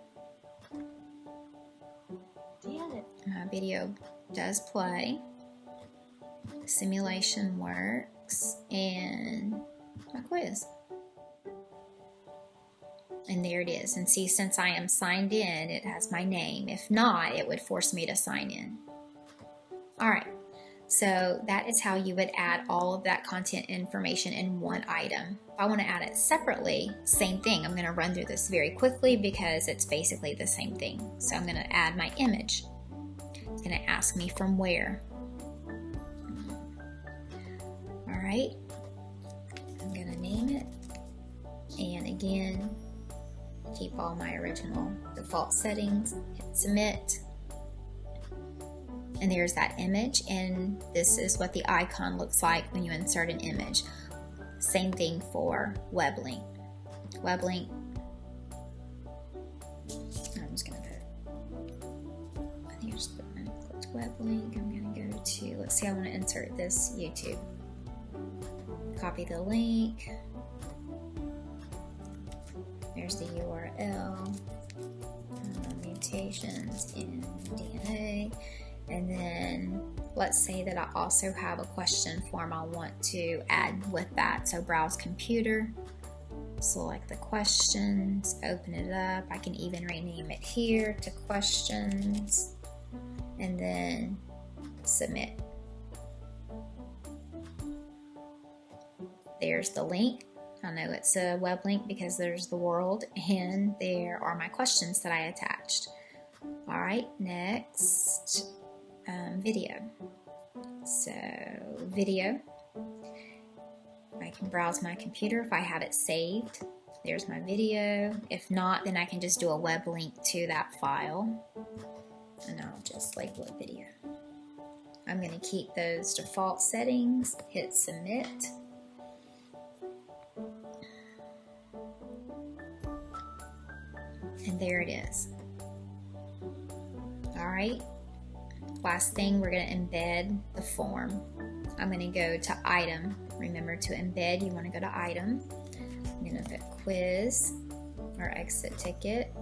D: My video does play, the simulation works, and my quiz. And there it is. And see, since I am signed in, it has my name. If not, it would force me to sign in. All right, so that is how you would add all of that content information in one item. If I want to add it separately, same thing. I'm going to run through this very quickly because it's basically the same thing. So I'm going to add my image. It's going to ask me from where. All right, I'm going to name it. And again, keep all my original default settings, hit submit, and there's that image, and this is what the icon looks like when you insert an image. Same thing for web link. Web link, I'm just going to put, here's the web link. I'm going to go to, let's see, I want to insert this YouTube. Copy the link. There's the URL, mutations in DNA, and then let's say that I also have a question form I want to add with that. So browse computer, select the questions, open it up. I can even rename it here to questions, and then submit. There's the link. I know it's a web link because there's the world, and there are my questions that I attached. All right, next, video. So video, I can browse my computer if I have it saved. There's my video. If not, then I can just do a web link to that file, and I'll just label it video. I'm going to keep those default settings, hit submit. And there it is. All right, last thing, we're going to embed the form. I'm going to go to item. Remember to embed, you want to go to item. I'm going to put quiz or exit ticket.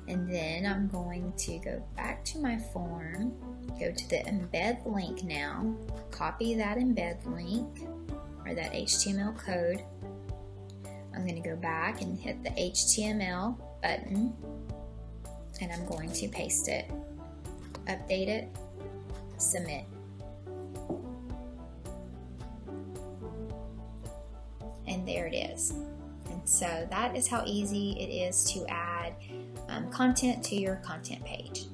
D: And then I'm going to go back to my form, go to the embed link now, copy that embed link or that HTML code. I'm going to go back and hit the HTML button, and I'm going to paste it, update it, submit. And there it is. And so that is how easy it is to add content to your content page.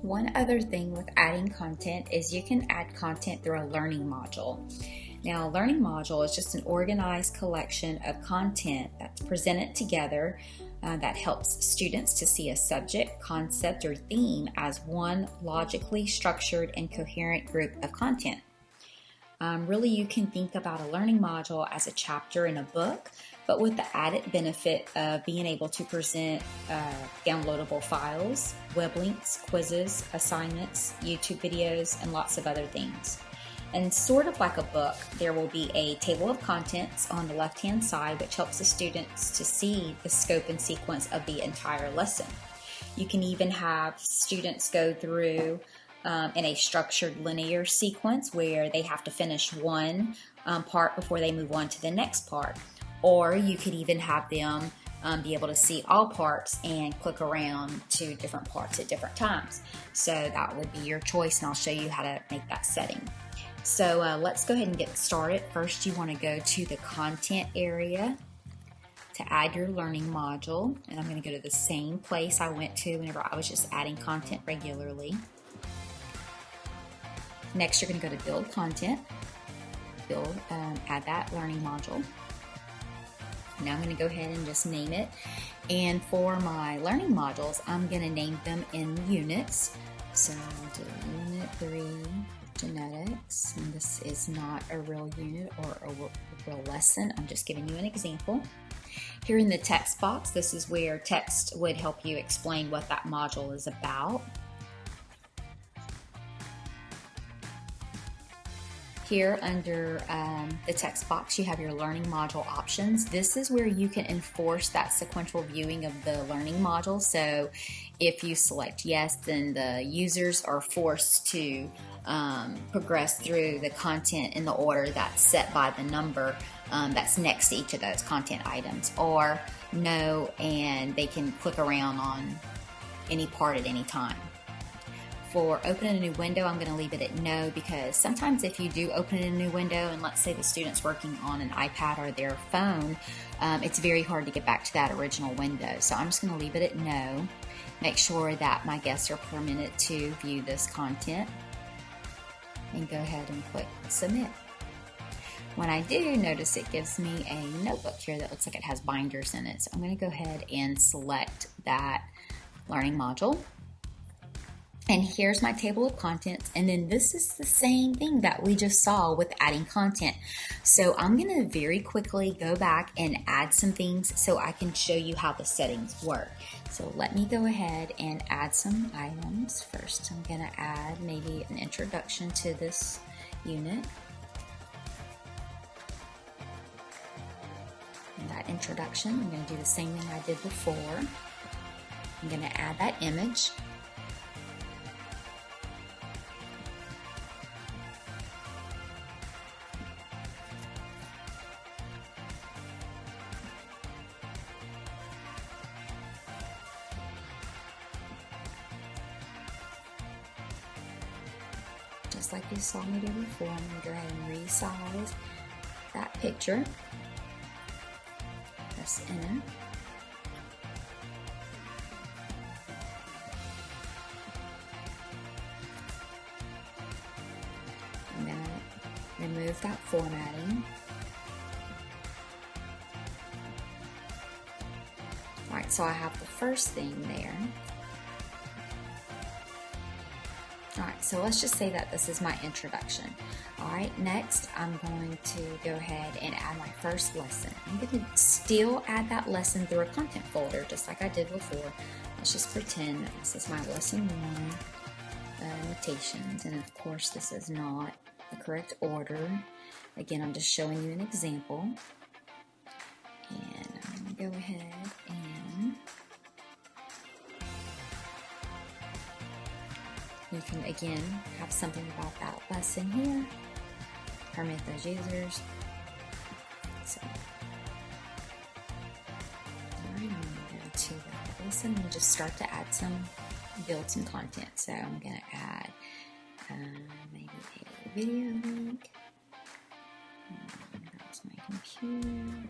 D: One other thing with adding content is you can add content through a learning module. Now, a learning module is just an organized collection of content that's presented together that helps students to see a subject, concept, or theme as one logically structured and coherent group of content. Really, you can think about a learning module as a chapter in a book, but with the added benefit of being able to present downloadable files, web links, quizzes, assignments, YouTube videos, and lots of other things. And sort of like a book, there will be a table of contents on the left-hand side, which helps the students to see the scope and sequence of the entire lesson. You can even have students go through in a structured linear sequence where they have to finish one part before they move on to the next part. Or you could even have them be able to see all parts and click around to different parts at different times. So that would be your choice, and I'll show you how to make that setting. So let's go ahead and get started. First, you want to go to the content area to add your learning module. And I'm going to go to the same place I went to whenever I was just adding content regularly. Next, you're going to go to build content, add that learning module. Now I'm going to go ahead and just name it. And for my learning modules, I'm going to name them in units. So I'll do Unit 3 Genetics. And this is not a real unit or a real lesson. I'm just giving you an example. Here in the text box, this is where text would help you explain what that module is about. Here under the text box, you have your learning module options. This is where you can enforce that sequential viewing of the learning module. So if you select yes, then the users are forced to progress through the content in the order that's set by the number that's next to each of those content items, or no, and they can click around on any part at any time. For opening a new window, I'm going to leave it at no, because sometimes if you do open a new window and let's say the student's working on an iPad or their phone, it's very hard to get back to that original window. So I'm just going to leave it at no. Make sure that my guests are permitted to view this content, and go ahead and click submit. When I do, notice it gives me a notebook here that looks like it has binders in it. So I'm going to go ahead and select that learning module. And here's my table of contents, and then this is the same thing that we just saw with adding content. So I'm going to very quickly go back and add some things so I can show you how the settings work. So let me go ahead and add some items. First, I'm going to add maybe an introduction to this unit. And that introduction, I'm going to do the same thing I did before. I'm going to add that image. Just like you saw me do before, I'm going to go ahead and resize that picture. Press enter. I'm going to remove that formatting. Alright, so I have the first thing there. Alright, so let's just say that this is my introduction. Alright, next I'm going to go ahead and add my first lesson. I'm going to still add that lesson through a content folder, just like I did before. Let's just pretend that this is my lesson 1, notations, and of course this is not the correct order. Again, I'm just showing you an example. And I'm going to go ahead and you can again have something about that lesson here. Permit those users. So, alright, I'm going to go to that lesson and just start to add build some content. So I'm going to add maybe a video link. That's my computer.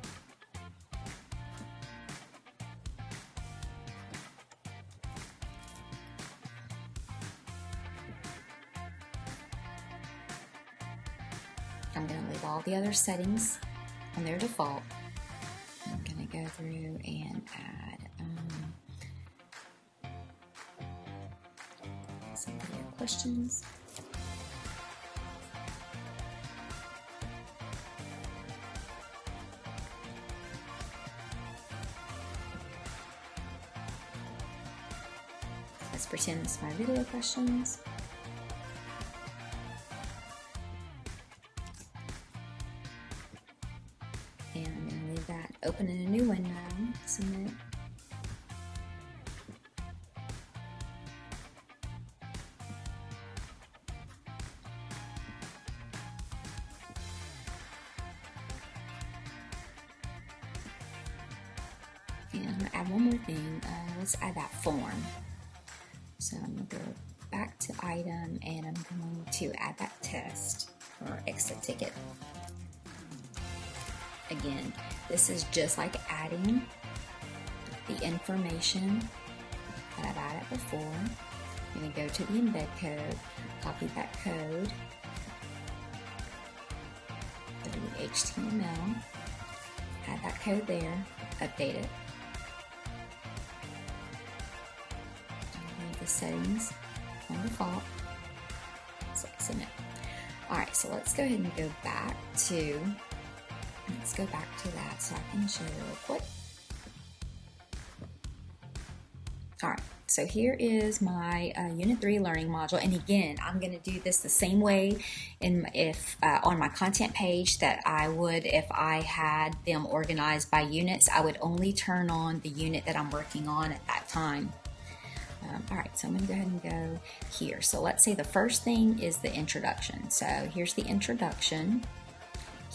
D: I'm going to leave all the other settings on their default. I'm going to go through and add some video questions. Let's pretend this is my video questions. And I'm going to leave that open in a new window. Submit. And I'm going to add one more thing. Let's add that form. So I'm going to go back to item and I'm going to add that test or exit ticket. Again, this is just like adding the information that I've added before. I'm going to go to the embed code, copy that code, go to the HTML, add that code there, update it. Leave the settings on default. So submit. All right, so let's go ahead and go back to, that so I can show you real quick. All right, so here is my Unit 3 learning module, and again, I'm going to do this the same way on my content page that I would if I had them organized by units. I would only turn on the unit that I'm working on at that time. All right, so I'm going to go ahead and go here. So let's say the first thing is the introduction. So here's the introduction.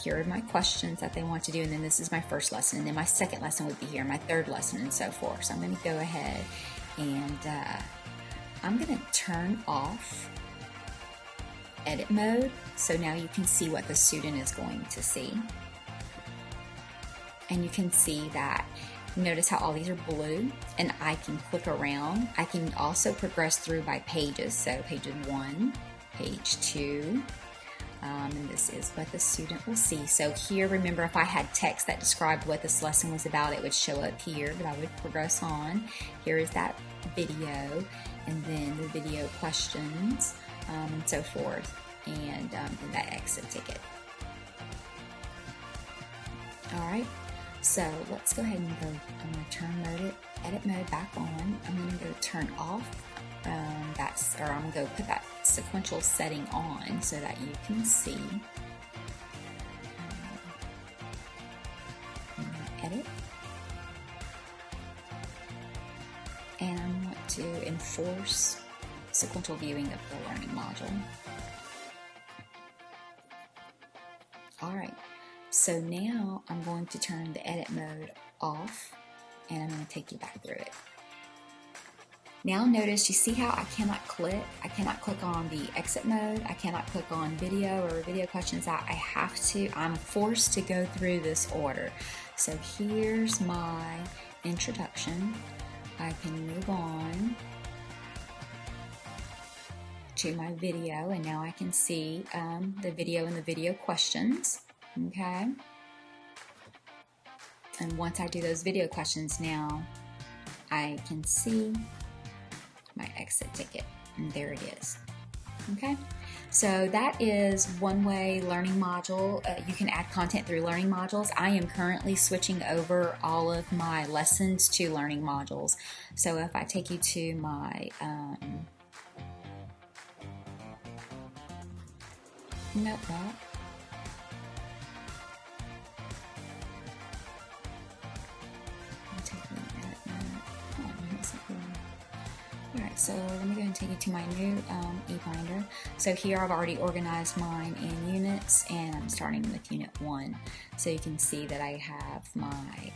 D: Here are my questions that they want to do, and then this is my first lesson, and then my second lesson would be here, my third lesson, and so forth. So I'm going to go ahead and I'm going to turn off edit mode, so now you can see what the student is going to see. And you can see that, notice how all these are blue, and I can click around. I can also progress through by pages, so page 1, page 2, and this is what the student will see. So here, remember, if I had text that described what this lesson was about, it would show up here, but I would progress on. Here is that video, and then the video questions, and so forth, and then that exit ticket. I'm let's go ahead and go, I'm going to turn edit mode back on. I'm going to go turn off I'm going to go put that sequential setting on so that you can see. I'm going to edit. And I want to enforce sequential viewing of the learning module. All right. So now I'm going to turn the edit mode off, and I'm going to take you back through it. Now notice, you see how I cannot click on the exit mode, I cannot click on video or video questions out. I'm forced to go through this order. So here's my introduction. I can move on to my video, and now I can see the video and the video questions. Okay, and once I do those video questions, now I can see my exit ticket, and there it is. Okay, so that is one way learning module. You can add content through learning modules. I am currently switching over all of my lessons to learning modules. So if I take you to my notebook, Alright, so let me go and take you to my new e-binder. So here I've already organized mine in units, and I'm starting with Unit 1. So you can see that I have my,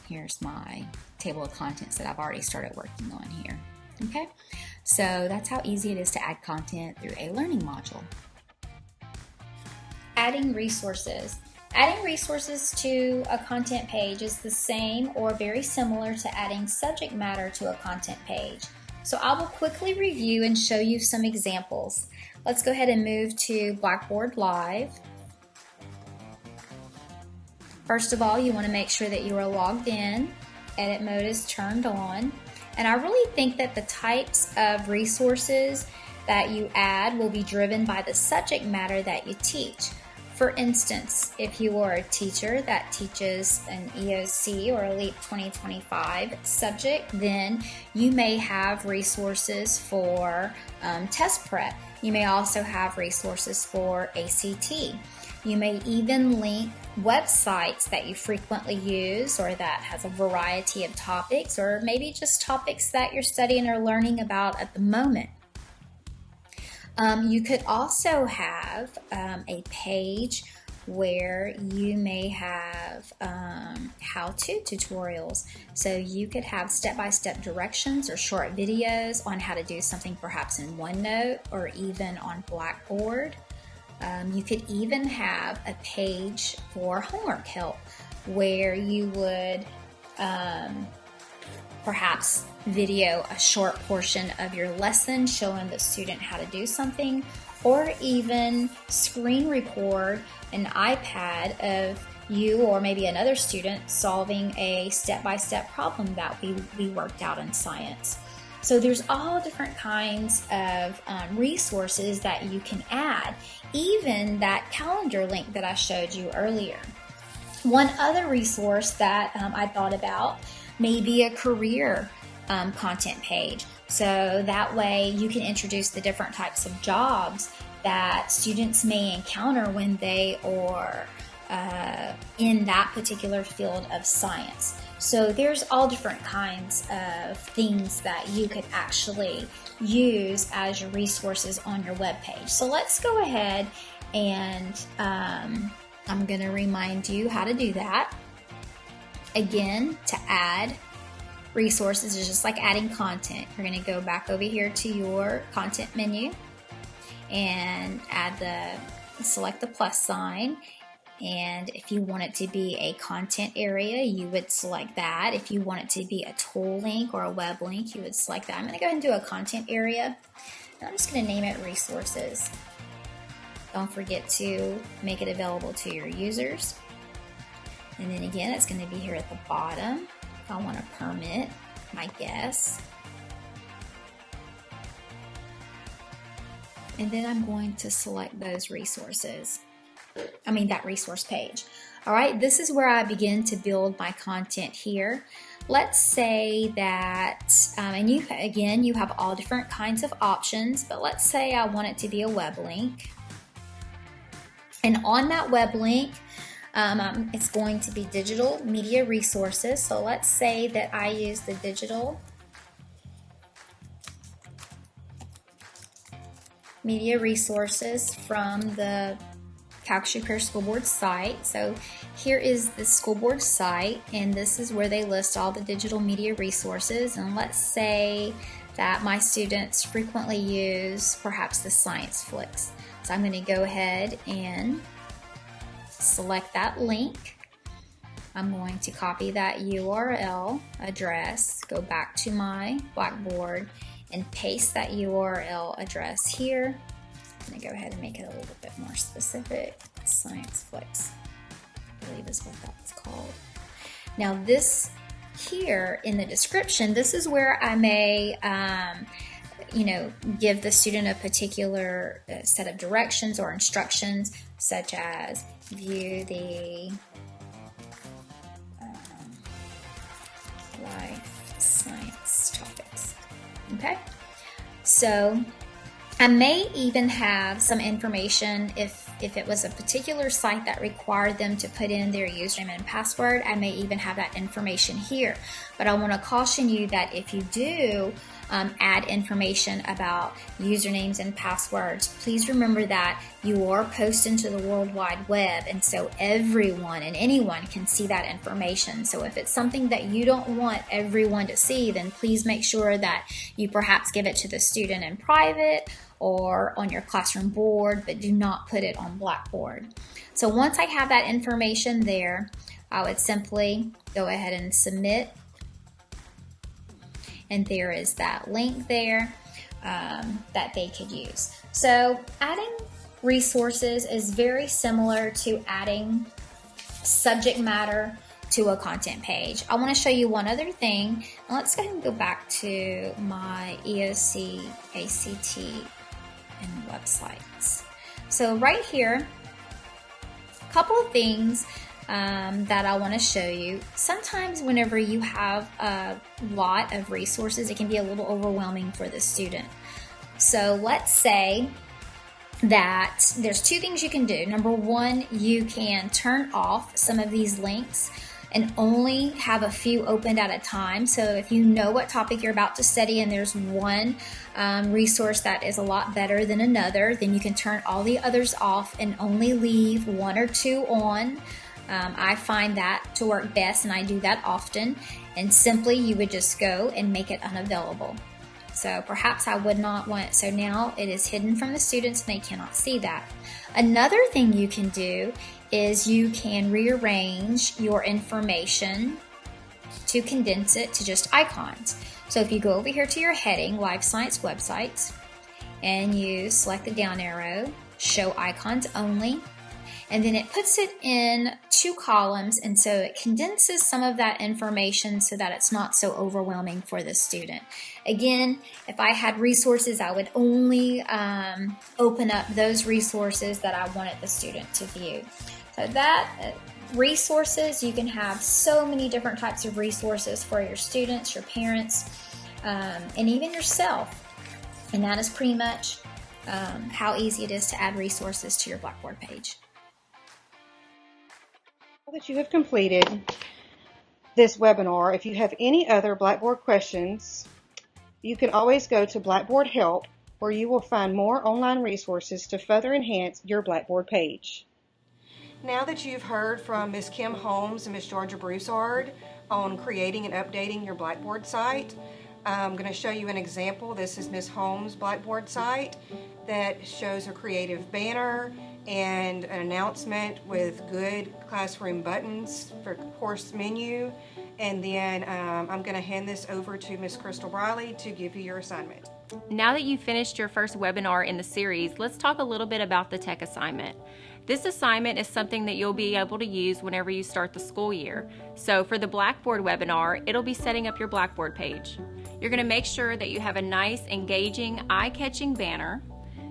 D: here's my table of contents that I've already started working on here. Okay, so that's how easy it is to add content through a learning module.
E: Adding resources. Adding resources to a content page is the same or very similar to adding subject matter to a content page. So I will quickly review and show you some examples. Let's go ahead and move to Blackboard Live. First of all, you want to make sure that you are logged in. Edit mode is turned on. And I really think that the types of resources that you add will be driven by the subject matter that you teach. For instance, if you are a teacher that teaches an EOC or a LEAP 2025 subject, then you may have resources for test prep. You may also have resources for ACT. You may even link websites that you frequently use or that has a variety of topics, or maybe just topics that you're studying or learning about at the moment. You could also have a page where you may have how-to tutorials. So you could have step-by-step directions or short videos on how to do something perhaps in OneNote or even on Blackboard. You could even have a page for homework help where you would perhaps video a short portion of your lesson showing the student how to do something, or even screen record an iPad of you or maybe another student solving a step-by-step problem that we worked out in science. So there's all different kinds of resources that you can add, even that calendar link that I showed you earlier. One other resource that I thought about may be a career content page. So that way you can introduce the different types of jobs that students may encounter when they are in that particular field of science. So there's all different kinds of things that you could actually use as your resources on your webpage. So let's go ahead and I'm going to remind you how to do that. Again, to add resources is just like adding content. You're going to go back over here to your content menu and select the plus sign. And if you want it to be a content area, you would select that. If you want it to be a tool link or a web link, you would select that. I'm going to go ahead and do a content area. And I'm just going to name it resources. Don't forget to make it available to your users. And then again, it's going to be here at the bottom. If I want to permit my guests. And then I'm going to select those resources. That resource page. All right, this is where I begin to build my content here. Let's say that, and you have all different kinds of options, but let's say I want it to be a web link. And on that web link, it's going to be digital media resources. So let's say that I use the digital media resources from the Calcasieu Parish School Board site. So here is the school board site, and this is where they list all the digital media resources. And let's say that my students frequently use perhaps the Science Flicks. So I'm going to go ahead and select that link. I'm going to copy that URL address, go back to my Blackboard, and paste that URL address here. I'm going to go ahead and make it a little bit more specific. Science Flicks, I believe is what that's called. Now this here in the description, this is where I may give the student a particular set of directions or instructions, such as view the life science topics. Okay, so I may even have some information if it was a particular site that required them to put in their username and password. I may even have that information here. But I want to caution you that if you do add information about usernames and passwords, please remember that you are posting to the World Wide Web, and so everyone and anyone can see that information. So if it's something that you don't want everyone to see, then please make sure that you perhaps give it to the student in private or on your classroom board, but do not put it on Blackboard. So once I have that information there, I would simply go ahead and submit. And there is that link there that they could use. So adding resources is very similar to adding subject matter to a content page. I want to show you one other thing. Let's go ahead and go back to my EOC ACT and websites. So right here, a couple of things that I want to show you. Sometimes whenever you have a lot of resources, it can be a little overwhelming for the student. So let's say that there's two things you can do. Number one, you can turn off some of these links and only have a few opened at a time. So if you know what topic you're about to study and there's one resource that is a lot better than another, then you can turn all the others off and only leave one or two on. I find that to work best, and I do that often. And simply you would just go and make it unavailable. So perhaps I would not want it. So now it is hidden from the students and they cannot see that. Another thing you can do is you can rearrange your information to condense it to just icons. So if you go over here to your heading, Life Science Websites, and you select the down arrow, Show Icons Only, and then it puts it in 2 columns, and so it condenses some of that information so that it's not so overwhelming for the student. Again, if I had resources, I would only open up those resources that I wanted the student to view. So that resources, you can have so many different types of resources for your students, your parents, and even yourself. And that is pretty much how easy it is to add resources to your Blackboard page.
B: Now that you have completed this webinar, if you have any other Blackboard questions, you can always go to Blackboard Help, where you will find more online resources to further enhance your Blackboard page. Now that you've heard from Ms. Kim Holmes and Ms. Georgia Broussard on creating and updating your Blackboard site, I'm going to show you an example. This is Ms. Holmes' Blackboard site that shows a creative banner and an announcement with good classroom buttons for course menu. And then I'm going to hand this over to Ms. Crystal Briley to give you your assignment.
A: Now that you've finished your first webinar in the series, let's talk a little bit about the tech assignment. This assignment is something that you'll be able to use whenever you start the school year. So for the BlackBoard webinar, it'll be setting up your Blackboard page. You're going to make sure that you have a nice, engaging, eye-catching banner.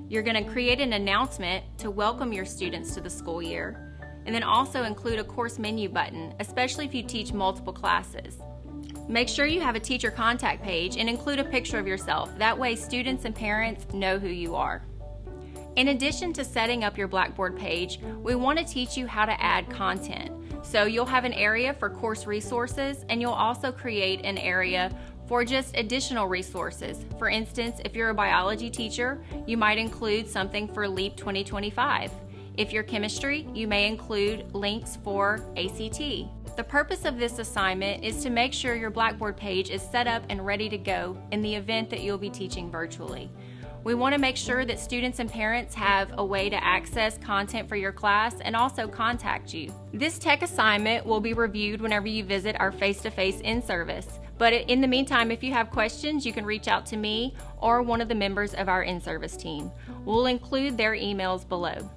A: You're going to create an announcement to welcome your students to the school year, and then also include a course menu button, especially if you teach multiple classes. Make sure you have a teacher contact page and include a picture of yourself. That way students and parents know who you are. In addition to setting up your Blackboard page, we want to teach you how to add content. So you'll have an area for course resources, and you'll also create an area for just additional resources. For instance, if you're a biology teacher, you might include something for LEAP 2025. If you're chemistry, you may include links for ACT. The purpose of this assignment is to make sure your Blackboard page is set up and ready to go in the event that you'll be teaching virtually. We want to make sure that students and parents have a way to access content for your class and also contact you. This tech assignment will be reviewed whenever you visit our face-to-face in-service. But in the meantime, if you have questions, you can reach out to me or one of the members of our in-service team. We'll include their emails below.